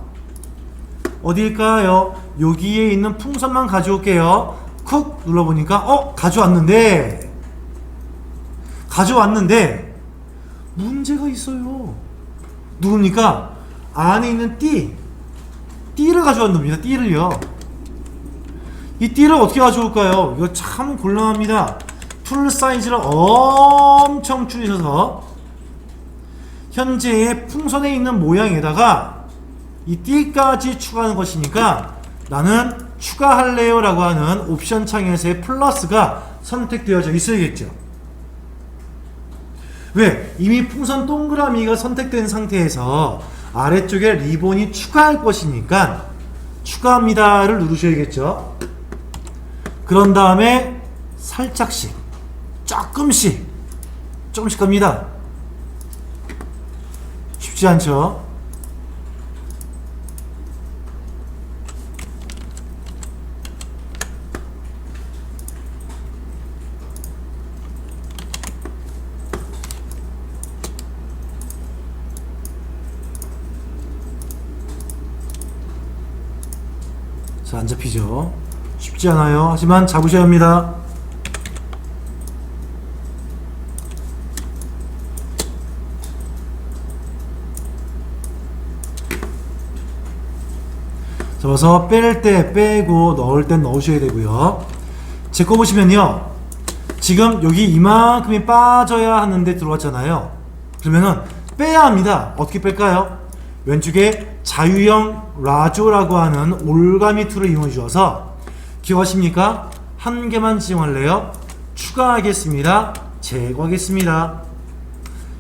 어딜까요? 여기에 있는 풍선만 가져올게요. 쿡 눌러보니까 가져왔는데 문제가 있어요. 누굽니까? 안에 있는 띠를 가져왔답니다. 띠를요. 이 띠를 어떻게 가져올까요? 이거 참 곤란합니다. 툴 사이즈를 엄청 줄이셔서 현재의 풍선에 있는 모양에다가 이 띠까지 추가하는 것이니까 나는 추가할래요? 라고 하는 옵션 창에서의 플러스가 선택되어져 있어야겠죠. 왜? 이미 풍선 동그라미가 선택된 상태에서 아래쪽에 리본이 추가할 것이니까 추가합니다를 누르셔야겠죠. 그런 다음에 살짝씩 조금씩 갑니다. 쉽지 않죠? 자, 안 잡히죠? 쉽지 않아요. 하지만 잡으셔야 합니다. 잡아서 뺄 때 빼고 넣을 땐 넣으셔야 되고요. 제 거 보시면요, 지금 여기 이만큼이 빠져야 하는데 들어왔잖아요. 그러면은 빼야 합니다. 어떻게 뺄까요? 왼쪽에 자유형 라조라고 하는 올가미 툴을 이용해 주셔서, 기억하십니까? 한 개만 지정할래요? 추가하겠습니다. 제거하겠습니다.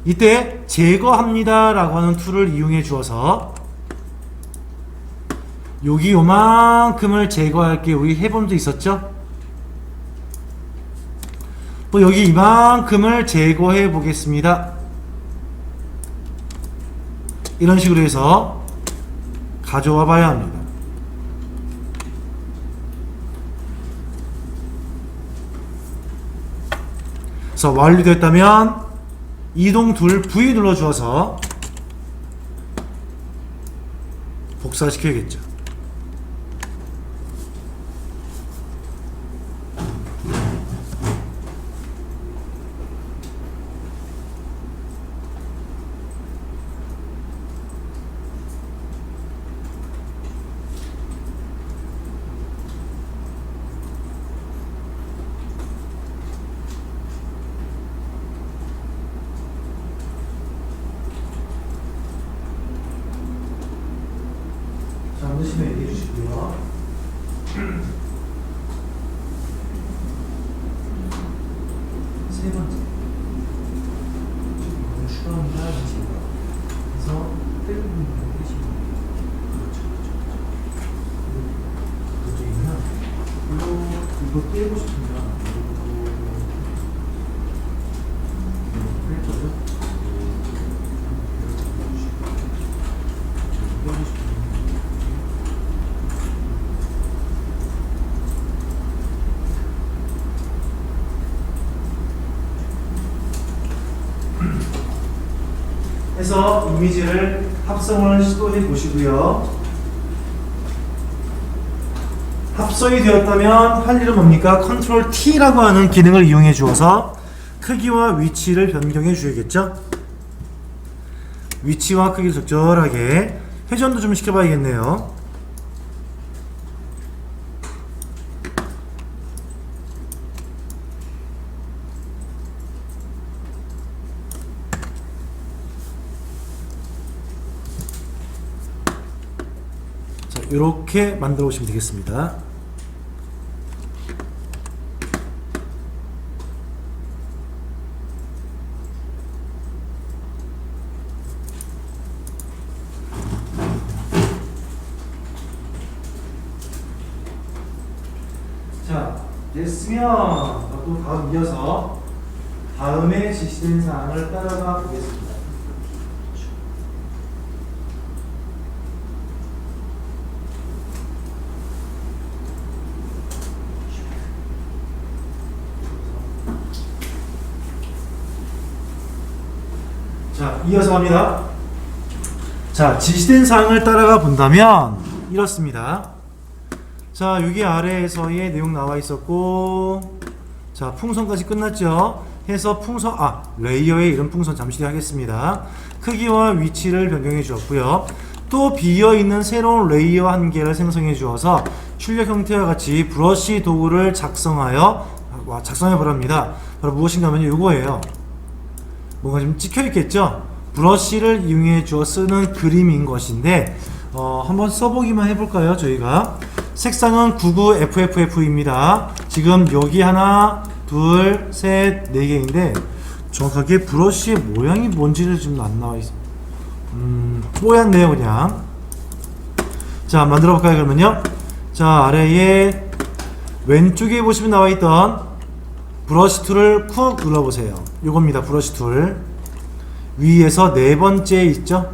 이때 제거합니다 라고 하는 툴을 이용해 주어서 여기 요만큼을 제거할게. 여기 해본 적 있었죠? 또 여기 이만큼을 제거해 보겠습니다. 이런 식으로 해서 가져와 봐야 합니다. 그래서 완료됐다면 이동 툴 V 눌러 주어서 복사시켜야겠죠. 잠드시면 얘기해 주시고요. 세 번째, 이거는 추가합니다. 그래서 떼고 있는 거 빼시면 그렇죠. 그쪽이면 이거 떼고 싶으면 뺄 거죠. 빼고 싶으면 해서 이미지를 합성을 시도해 보시고요. 합성이 되었다면 할 일은 뭡니까? 컨트롤 T라고 하는 기능을 이용해 주어서 크기와 위치를 변경해 주셔야겠죠? 위치와 크기를 적절하게 회전도 좀 시켜봐야겠네요. 이렇게 만들어 오시면 되겠습니다. 자, 됐으면 또 다음 이어서 다음에 지시된 사항을 따라가 보겠습니다. 자, 이어서 합니다. 자, 지시된 사항을 따라가 본다면 이렇습니다. 자, 여기 아래에서의 내용 나와 있었고, 자, 풍선까지 끝났죠. 해서 풍선, 레이어의 이름 풍선 잠시 뒤에 하겠습니다. 크기와 위치를 변경해 주었고요. 또 비어있는 새로운 레이어 한 개를 생성해 주어서 출력 형태와 같이 브러쉬 도구를 작성해 보랍니다. 바로 무엇인가 하면 이거예요. 뭔가 좀 찍혀 있겠죠? 브러쉬를 이용해 주어 쓰는 그림인 것인데, 한번 써보기만 해볼까요? 저희가 색상은 99FFF입니다. 지금 여기 하나, 둘, 셋, 네 개인데 정확하게 브러쉬의 모양이 뭔지를 지금 안 나와 있어. 뽀얗네요, 그냥. 자, 만들어 볼까요, 그러면요? 자, 아래에 왼쪽에 보시면 나와 있던 브러쉬 툴을 쿡 눌러보세요. 요겁니다, 브러쉬 툴. 위에서 네 번째 있죠?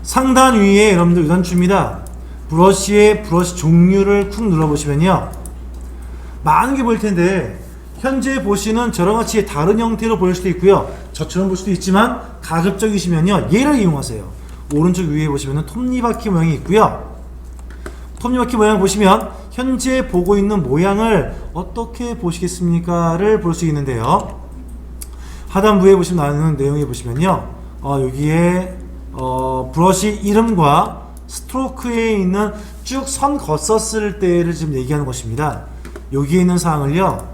상단 위에 여러분들 유단추입니다. 브러쉬의 브러쉬 종류를 쿡 눌러보시면요, 많은 게 보일 텐데 현재 보시는 저랑 같이 다른 형태로 보일 수도 있고요, 저처럼 볼 수도 있지만 가급적이시면요 얘를 이용하세요. 오른쪽 위에 보시면 톱니바퀴 모양이 있고요, 톱니바퀴 모양 보시면 현재 보고 있는 모양을 어떻게 보시겠습니까?를 볼 수 있는데요, 하단부에 보시면 나오는 내용에 보시면요, 여기에 브러쉬 이름과 스트로크에 있는 쭉 선 걷었을 때를 지금 얘기하는 것입니다. 여기에 있는 사항을요,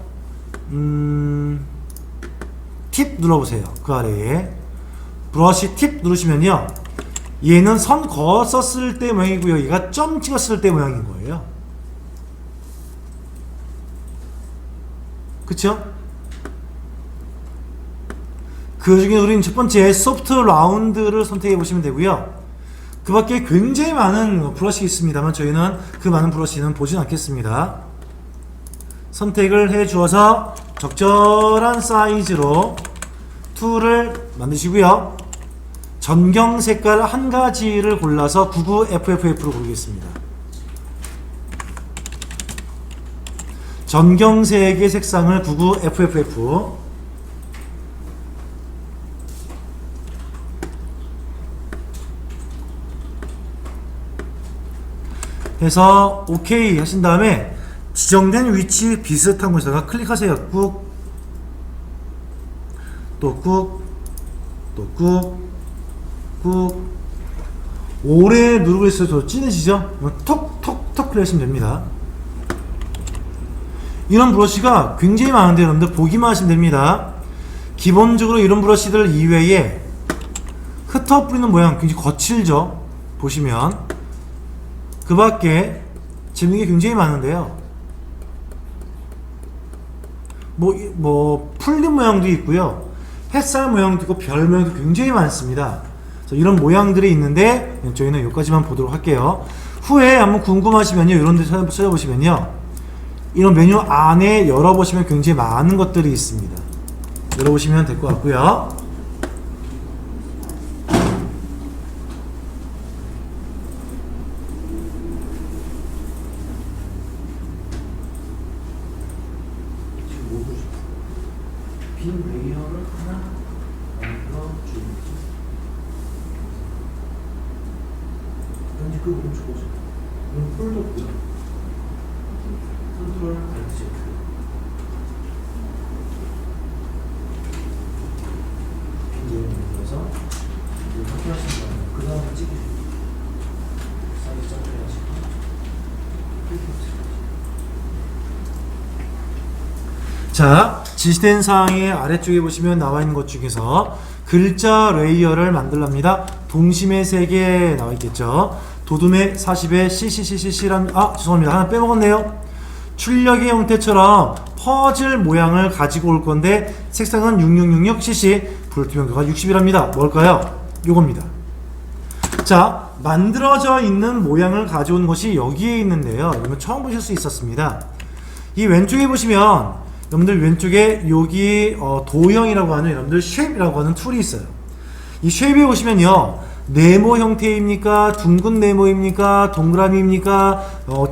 팁 눌러보세요. 그 아래에 브러쉬 팁 누르시면요, 얘는 선 그었을 때 모양이고요, 얘가 점 찍었을 때 모양인 거예요. 그쵸? 그 중에 우리는 첫 번째 소프트 라운드를 선택해 보시면 되고요, 그 밖에 굉장히 많은 브러쉬가 있습니다만 저희는 그 많은 브러쉬는 보진 않겠습니다. 선택을 해 주어서 적절한 사이즈로 툴을 만드시고요, 전경 색깔 한 가지를 골라서 99FFF로 고르겠습니다. 전경색의 색상을 99FFF 해서 OK 하신 다음에 지정된 위치 비슷한 곳에다가 클릭하세요. 꾹, 또 꾹, 또 꾹, 꾹. 오래 누르고 있어도 찌르시죠? 톡톡톡 클릭하시면 됩니다. 이런 브러쉬가 굉장히 많은데 여러분들 보기만 하시면 됩니다. 기본적으로 이런 브러쉬들 이외에 흩어 뿌리는 모양 굉장히 거칠죠? 보시면 그 밖에 재밌는 게 굉장히 많은데요, 풀린 모양도 있고요, 햇살 모양도 있고 별 모양도 굉장히 많습니다. 이런 모양들이 있는데 저희는 여기까지만 보도록 할게요. 후에 한번 궁금하시면요, 이런 데 찾아보시면요, 이런 메뉴 안에 열어보시면 굉장히 많은 것들이 있습니다. 열어보시면 될 것 같고요. 빈 레이어를 하나 만들어줍니다. 현재 그 오른쪽 보세요. 이건 폴더고요. 컨트롤 알트 Z. 빈 레이어 만들어서 이걸 확인하신 다음에 그 다음에 찍으시고 사이즈 작게하시고 자, 지시된 사항의 아래쪽에 보시면 나와 있는 것 중에서 글자 레이어를 만들랍니다. 동심의 세계 나와 있겠죠. 도둠의 40에 CCCCC란, 죄송합니다. 하나 빼먹었네요. 출력의 형태처럼 퍼즐 모양을 가지고 올 건데 색상은 6666cc, 불투명도가 60이랍니다. 뭘까요? 요겁니다. 자, 만들어져 있는 모양을 가져온 것이 여기에 있는데요, 이건 처음 보실 수 있었습니다. 이 왼쪽에 보시면 여러분들 왼쪽에 여기 도형이라고 하는 여러분들 쉐입이라고 하는 툴이 있어요. 이 쉐입에 보시면요, 네모 형태입니까, 둥근 네모입니까, 동그라미입니까,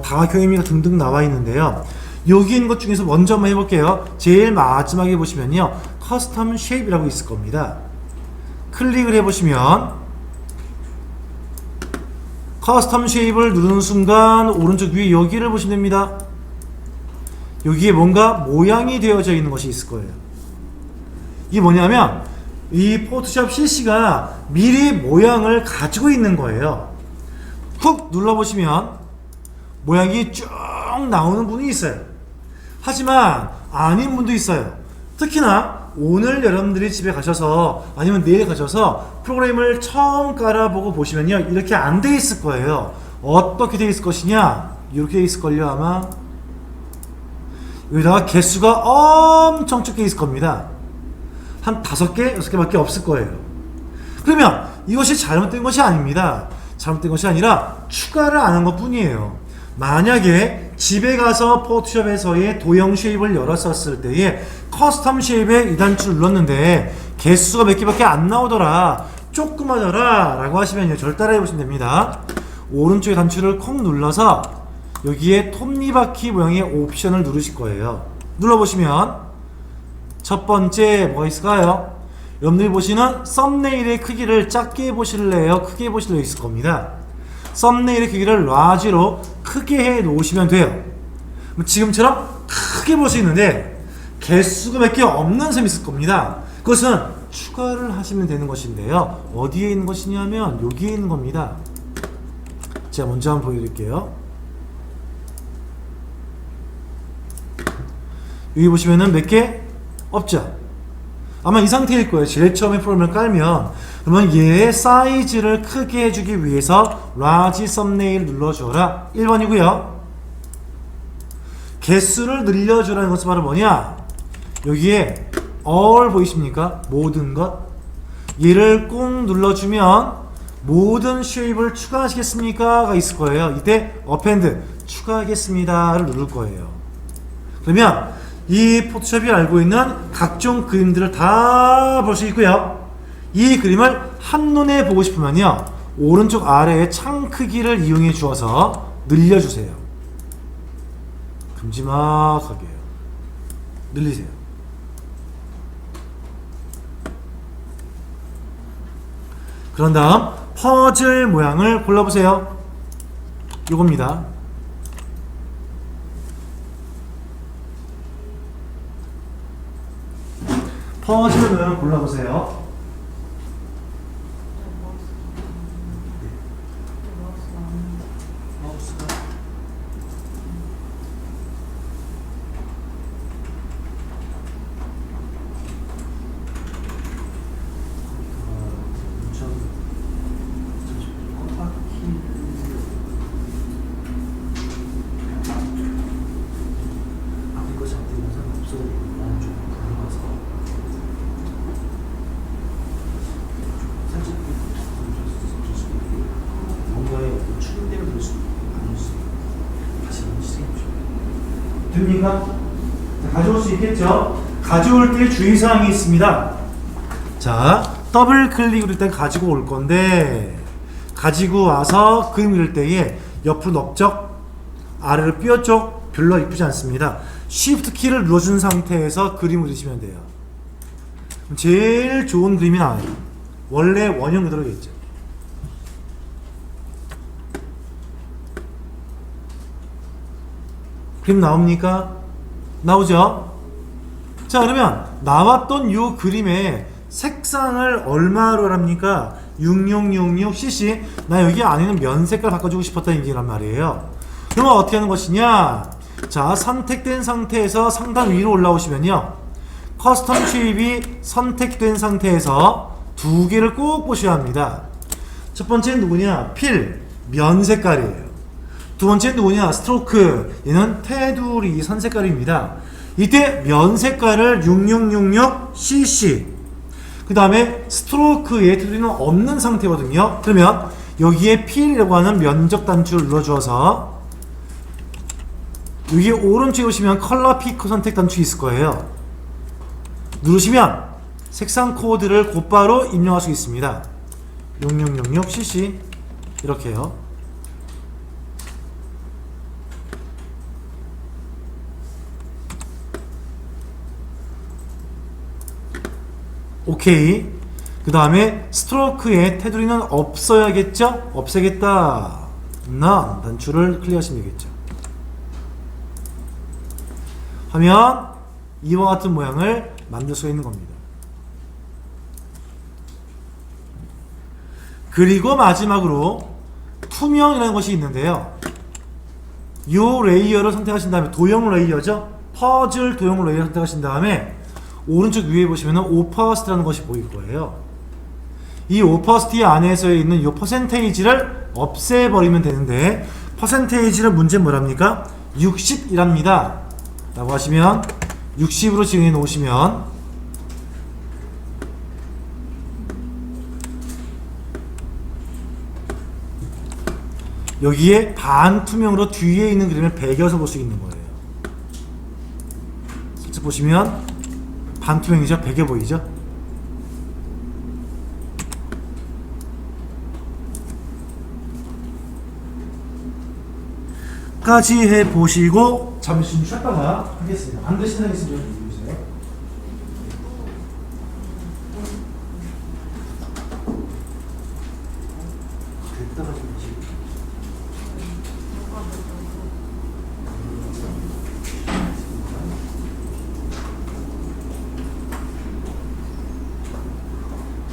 다각형입니까 등등 나와 있는데요, 여기 있는 것 중에서 먼저 한번 해볼게요. 제일 마지막에 보시면요, 커스텀 쉐입이라고 있을 겁니다. 클릭을 해보시면 커스텀 쉐입을 누르는 순간 오른쪽 위에 여기를 보시면 됩니다. 여기에 뭔가 모양이 되어져 있는 것이 있을 거예요. 이게 뭐냐면 이 포토샵 CC가 미리 모양을 가지고 있는 거예요. 훅 눌러보시면 모양이 쭉 나오는 분이 있어요. 하지만 아닌 분도 있어요. 특히나 오늘 여러분들이 집에 가셔서 아니면 내일 가셔서 프로그램을 처음 깔아보고 보시면요, 이렇게 안 돼 있을 거예요. 어떻게 되어 있을 것이냐? 이렇게 되어 있을걸요 아마. 여기다가 개수가 엄청 적게 있을 겁니다. 한 5개, 6개밖에 없을 거예요. 그러면 이것이 잘못된 것이 아닙니다. 잘못된 것이 아니라 추가를 안 한 것 뿐이에요. 만약에 집에 가서 포토샵에서의 도형 쉐입을 열었었을 때에 커스텀 쉐입에 이 단추를 눌렀는데 개수가 몇 개밖에 안 나오더라, 조그마더라 라고 하시면요, 절 따라해 보시면 됩니다. 오른쪽에 단추를 콕 눌러서 여기에 톱니바퀴 모양의 옵션을 누르실 거예요. 눌러보시면 첫 번째 뭐가 있을까요? 여러분들이 보시는 썸네일의 크기를 작게 보실래요? 크게 보실래요? 있을 겁니다. 썸네일의 크기를 라지로 크게 해 놓으시면 돼요. 지금처럼 크게 볼 수 있는데 개수가 몇 개 없는 셈이 있을 겁니다. 그것은 추가를 하시면 되는 것인데요. 어디에 있는 것이냐면 여기에 있는 겁니다. 제가 먼저 한번 보여드릴게요. 여기 보시면은 몇 개 없죠? 아마 이 상태일 거예요. 제일 처음에 프로그램을 깔면. 그러면 얘의 사이즈를 크게 해주기 위해서 라지 썸네일 눌러줘라 1번이고요 개수를 늘려주라는 것은 바로 뭐냐? 여기에 all 보이십니까? 모든 것. 얘를 꾹 눌러주면 모든 쉐입을 추가하시겠습니까? 가 있을 거예요. 이때 append 추가하겠습니다를 누를 거예요. 그러면 이 포토샵이 알고 있는 각종 그림들을 다 볼 수 있고요. 이 그림을 한눈에 보고 싶으면요, 오른쪽 아래에 창 크기를 이용해 주어서 늘려주세요. 큼지막하게요. 늘리세요. 그런 다음 퍼즐 모양을 골라보세요. 요겁니다. 퍼즐 모양을 골라보세요. 됩니까? 자, 가져올 수 있겠죠? 가져올 때 주의사항이 있습니다. 자, 더블 클릭으로 일단 가지고 올 건데, 가지고 와서 그림 그릴 때에 옆으로 넓적, 아래로 삐어쪽 별로 이쁘지 않습니다. Shift 키를 눌러준 상태에서 그림을 그리시면 돼요. 제일 좋은 그림이 나와요. 원래 원형 그대로겠죠. 그림 나옵니까? 나오죠? 자, 그러면 나왔던 이 그림의 색상을 얼마로 합니까? 6666cc. 나 여기 안에는 면 색깔 바꿔주고 싶었다는 얘기란 말이에요. 그러면 어떻게 하는 것이냐? 자, 선택된 상태에서 상단 위로 올라오시면요, 커스텀 쉐입이 선택된 상태에서 두 개를 꼭 보셔야 합니다. 첫 번째는 누구냐? 필, 면 색깔이에요. 두 번째는 누구냐? 스트로크. 얘는 테두리 선 색깔입니다. 이때 면 색깔을 6666cc, 그 다음에 스트로크의 테두리는 없는 상태거든요. 그러면 여기에 필이라고 하는 면적 단추를 눌러주어서 여기 오른쪽에 보시면 컬러 피크 선택 단추 있을 거예요. 누르시면 색상 코드를 곧바로 입력할 수 있습니다. 6666cc 이렇게요. 오케이. 그 다음에 스트로크의 테두리는 없어야겠죠? 없애겠다. None 단추를 클릭하시면 되겠죠. 하면 이와 같은 모양을 만들 수가 있는 겁니다. 그리고 마지막으로 투명이라는 것이 있는데요, 이 레이어를 선택하신 다음에, 도형 레이어죠? 퍼즐 도형 레이어 선택하신 다음에 오른쪽 위에 보시면 오퍼스트라는 것이 보일 거예요. 이 오퍼시티 안에서 있는 이 퍼센테이지를 없애버리면 되는데 퍼센테이지를 문제 뭐랍니까? 60이랍니다. 라고 하시면 60으로 정해 놓으시면 여기에 반투명으로 뒤에 있는 그림을 배겨서 볼 수 있는 거예요. 살짝 보시면 반투명이죠? 배겨 보이죠? 까지 해보시고 잠시 좀 쉬었다가 하겠습니다. 안 되시는 있으면 얘기해주세요. 됐다가 좀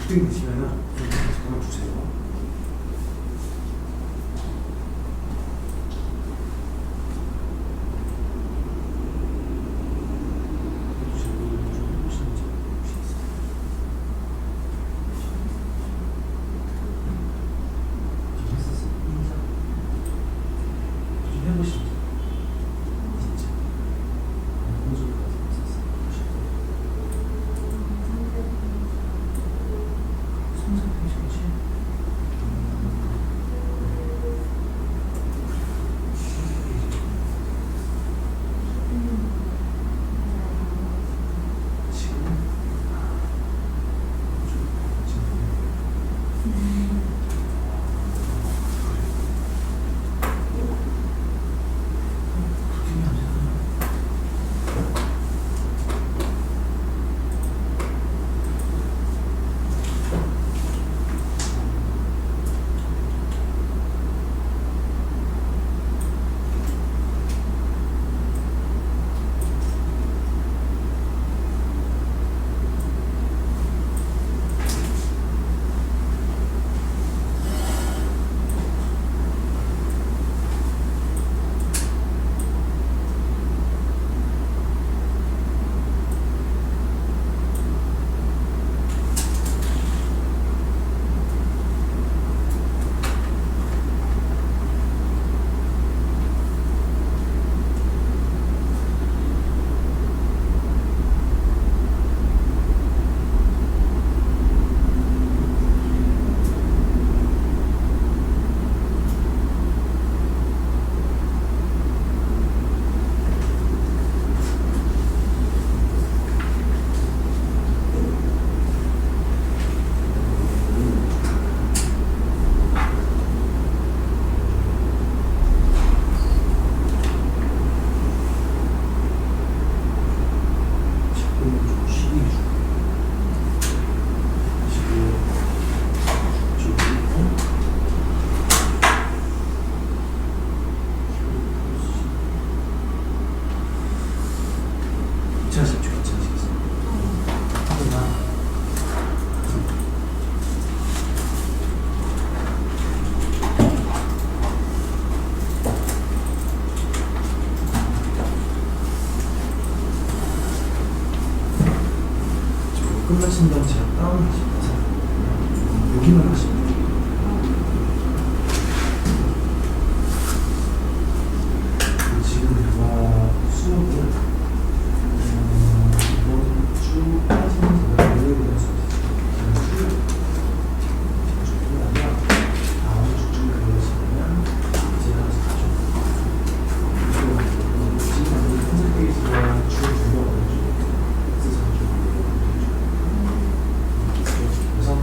부팅 드시면은 잠깐만 주세요. 끝나신 다음 제가 다운하시면서 여기만 하시면 돼요. 지금 제가 수업을 이번 쭉 빠지면 제가 내일을 할수 있어요. 쭉 아니라 다음 주쯤 그러시면 제가 가죠. 지금 현재 페이지가 주 중요하거든요. 그래서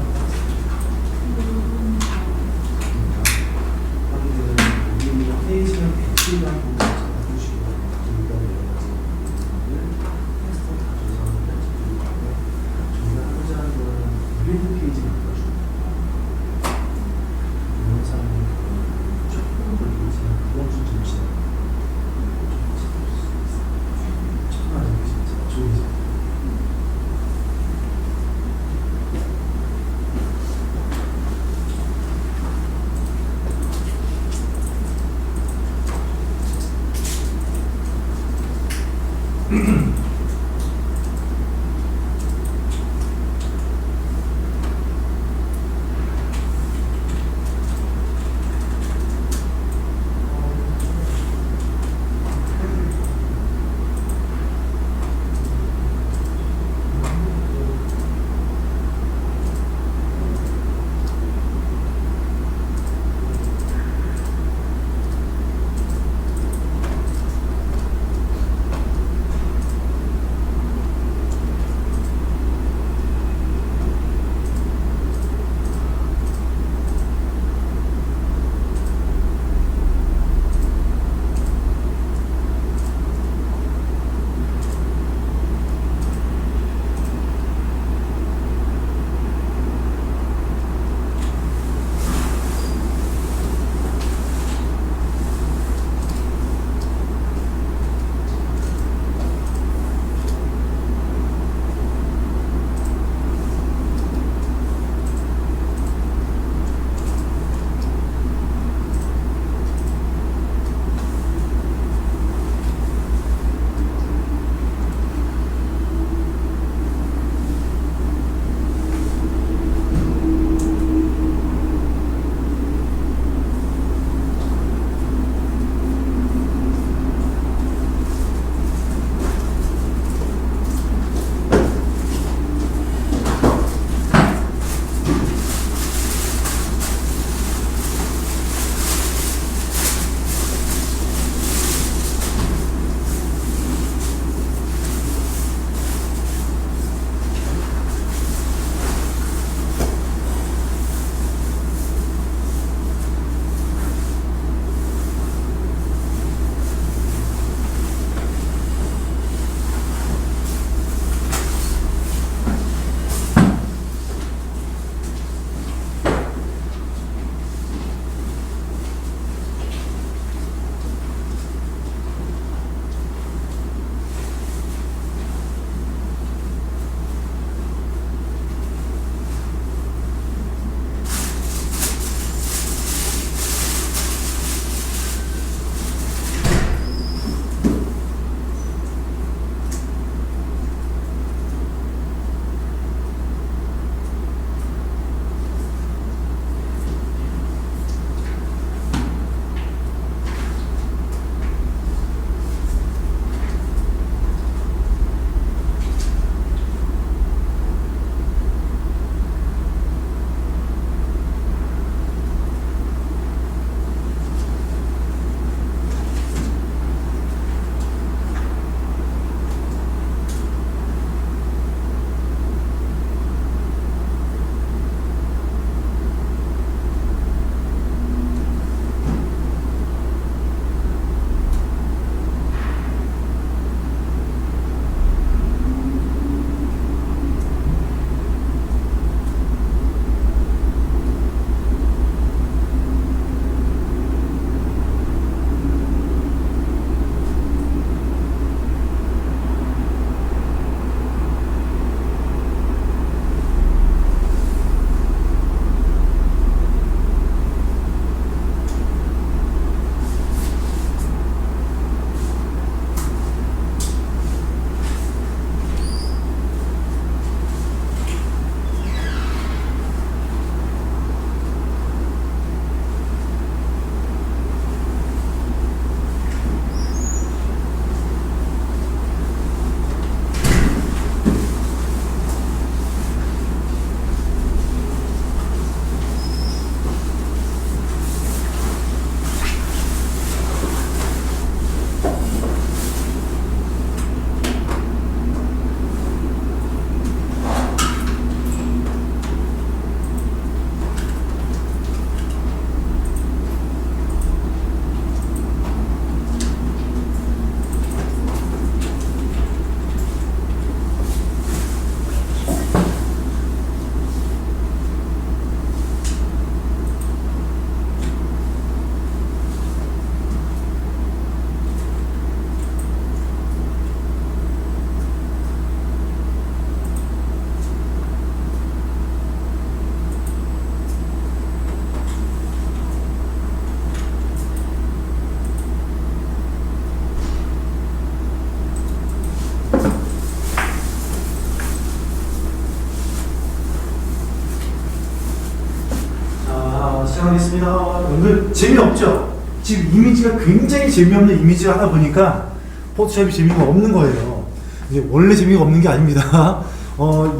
시작하겠습니다. 여러분들 재미없죠? 지금 이미지가 굉장히 재미없는 이미지를 하다 보니까 포토샵이 재미가 없는 거예요. 이제 원래 재미가 없는 게 아닙니다.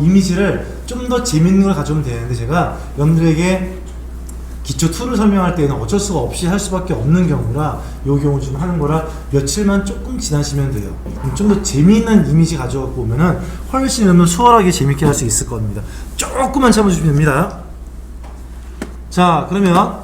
이미지를 좀 더 재밌는 걸 가져오면 되는데 제가 여러분들에게 기초 툴을 설명할 때는 어쩔 수가 없이 할 수밖에 없는 경우라 이 경우 좀 하는 거라 며칠만 조금 지나시면 돼요. 좀 더 재미있는 이미지 가져갖고 오면은 훨씬 여러분 수월하게 재밌게 할 수 있을 겁니다. 조금만 참아주시면 됩니다. 자, 그러면